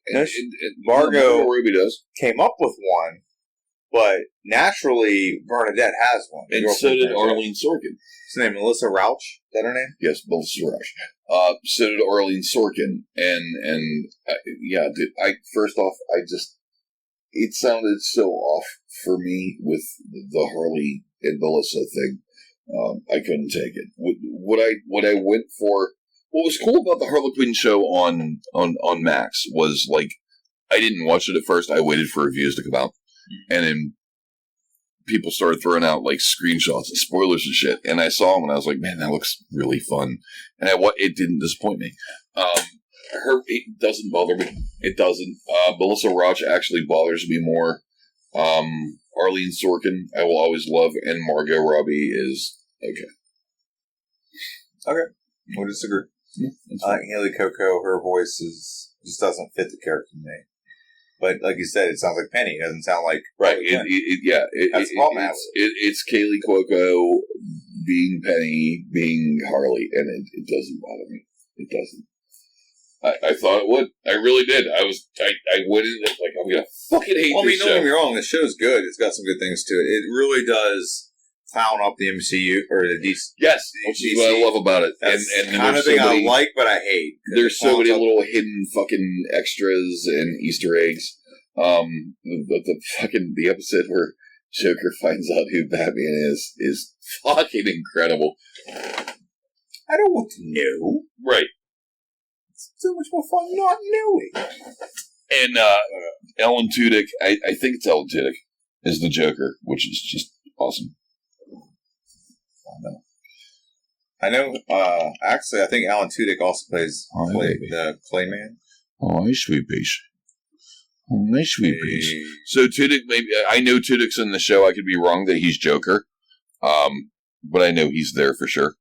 Margot Ruby does. Came up with one, but naturally Bernadette has one. And so did Arlene Sorkin. What's her name? Melissa Rauch? Is that her name? Yes, Melissa Rauch. So did Arlene Sorkin, and dude. First off, it sounded so off for me with the Harley and Melissa thing. I couldn't take it. What I went for. What was cool about the Harley Quinn show on Max was like I didn't watch it at first. I waited for reviews to come out, and then people started throwing out like screenshots and spoilers and shit. And I saw them, and I was like, "Man, that looks really fun." And it didn't disappoint me. It doesn't bother me. It doesn't. Melissa Rauch actually bothers me more. Arlene Sorkin, I will always love, and Margot Robbie is okay. Okay, we'll disagree. Yeah, I think Haley Coco, her voice just doesn't fit the character to me. But like you said, it sounds like Penny. It doesn't sound like right. It's Kaylee Cuoco being Penny, being Harley, and it doesn't bother me. It doesn't. I thought it would. I really did. I went in like I'm gonna fucking hate this show. Don't get me wrong. The show's good. It's got some good things to it. It really does clown up the MCU or the DC. Yes, which is what I love about it. That's and the kind of thing I like, but I hate. There's so many little hidden fucking extras and Easter eggs. The episode where Joker finds out who Batman is fucking incredible. I don't want to know. Right. It's so much more fun not knowing. And Ellen Tudyk, I think it's Ellen Tudyk, is the Joker, which is just awesome. I know. Actually, I think Alan Tudyk also plays the Clayman. Oh, sweet piece. Oh, nice sweet piece. So Tudyk, maybe I know Tudyk's in the show. I could be wrong that he's Joker, but I know he's there for sure.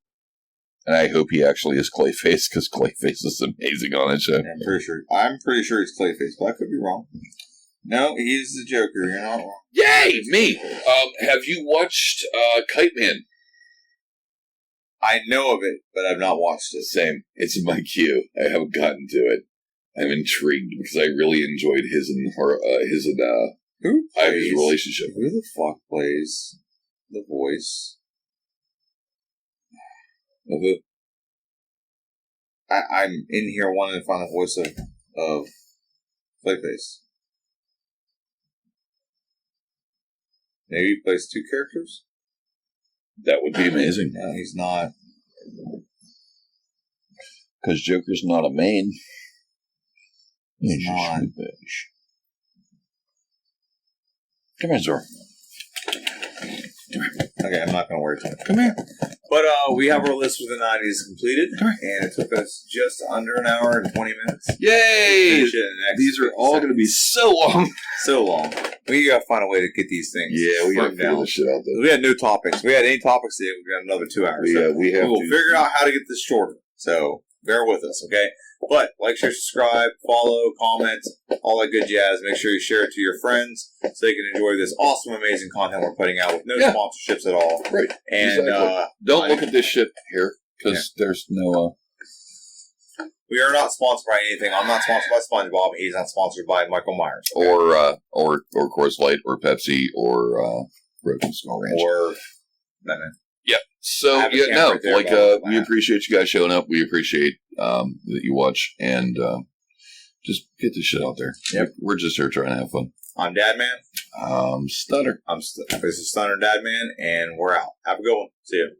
And I hope he actually is Clayface because Clayface is amazing on that show. Yeah, I'm pretty sure he's Clayface, but I could be wrong. No, he's the Joker. You're not wrong. Yay, me! Have you watched Kite Man? I know of it, but I've not watched it. Same. It's in my queue. I haven't gotten to it. I'm intrigued because I really enjoyed his relationship. Who the fuck plays the voice of it? I'm in here wanting to find the voice of Clayface. Maybe he plays two characters? That would be amazing. No, he's not. Because Joker's not a main. He's not. Come here, Zor. Okay, Okay, I'm not going to worry too much. Come here. But we have our list for the 90s completed, and it took us just under an hour and 20 minutes. Yay! These are all going to be so long. So long. We got to find a way to get these things. Yeah, we got to figure this shit out, though. We had no topics. We had any topics today, we got another 2 hours. Yeah, we will figure out how to get this shorter. So bear with us, okay? But like, share, subscribe, follow, comment, all that good jazz. Make sure you share it to your friends so they can enjoy this awesome, amazing content we're putting out with no sponsorships at all. Right. And don't look at this shit here because there's no. We are not sponsored by anything. I'm not sponsored by SpongeBob. He's not sponsored by Michael Myers. Okay? Or Coors Light or Pepsi or Broken Skull Ranch or Dadman. Yeah. So we appreciate you guys showing up. We appreciate that you watch and just get this shit out there. Yep. We're just here trying to have fun. I'm Dadman. Stunner. This is Stunner Dadman, and we're out. Have a good one. See you.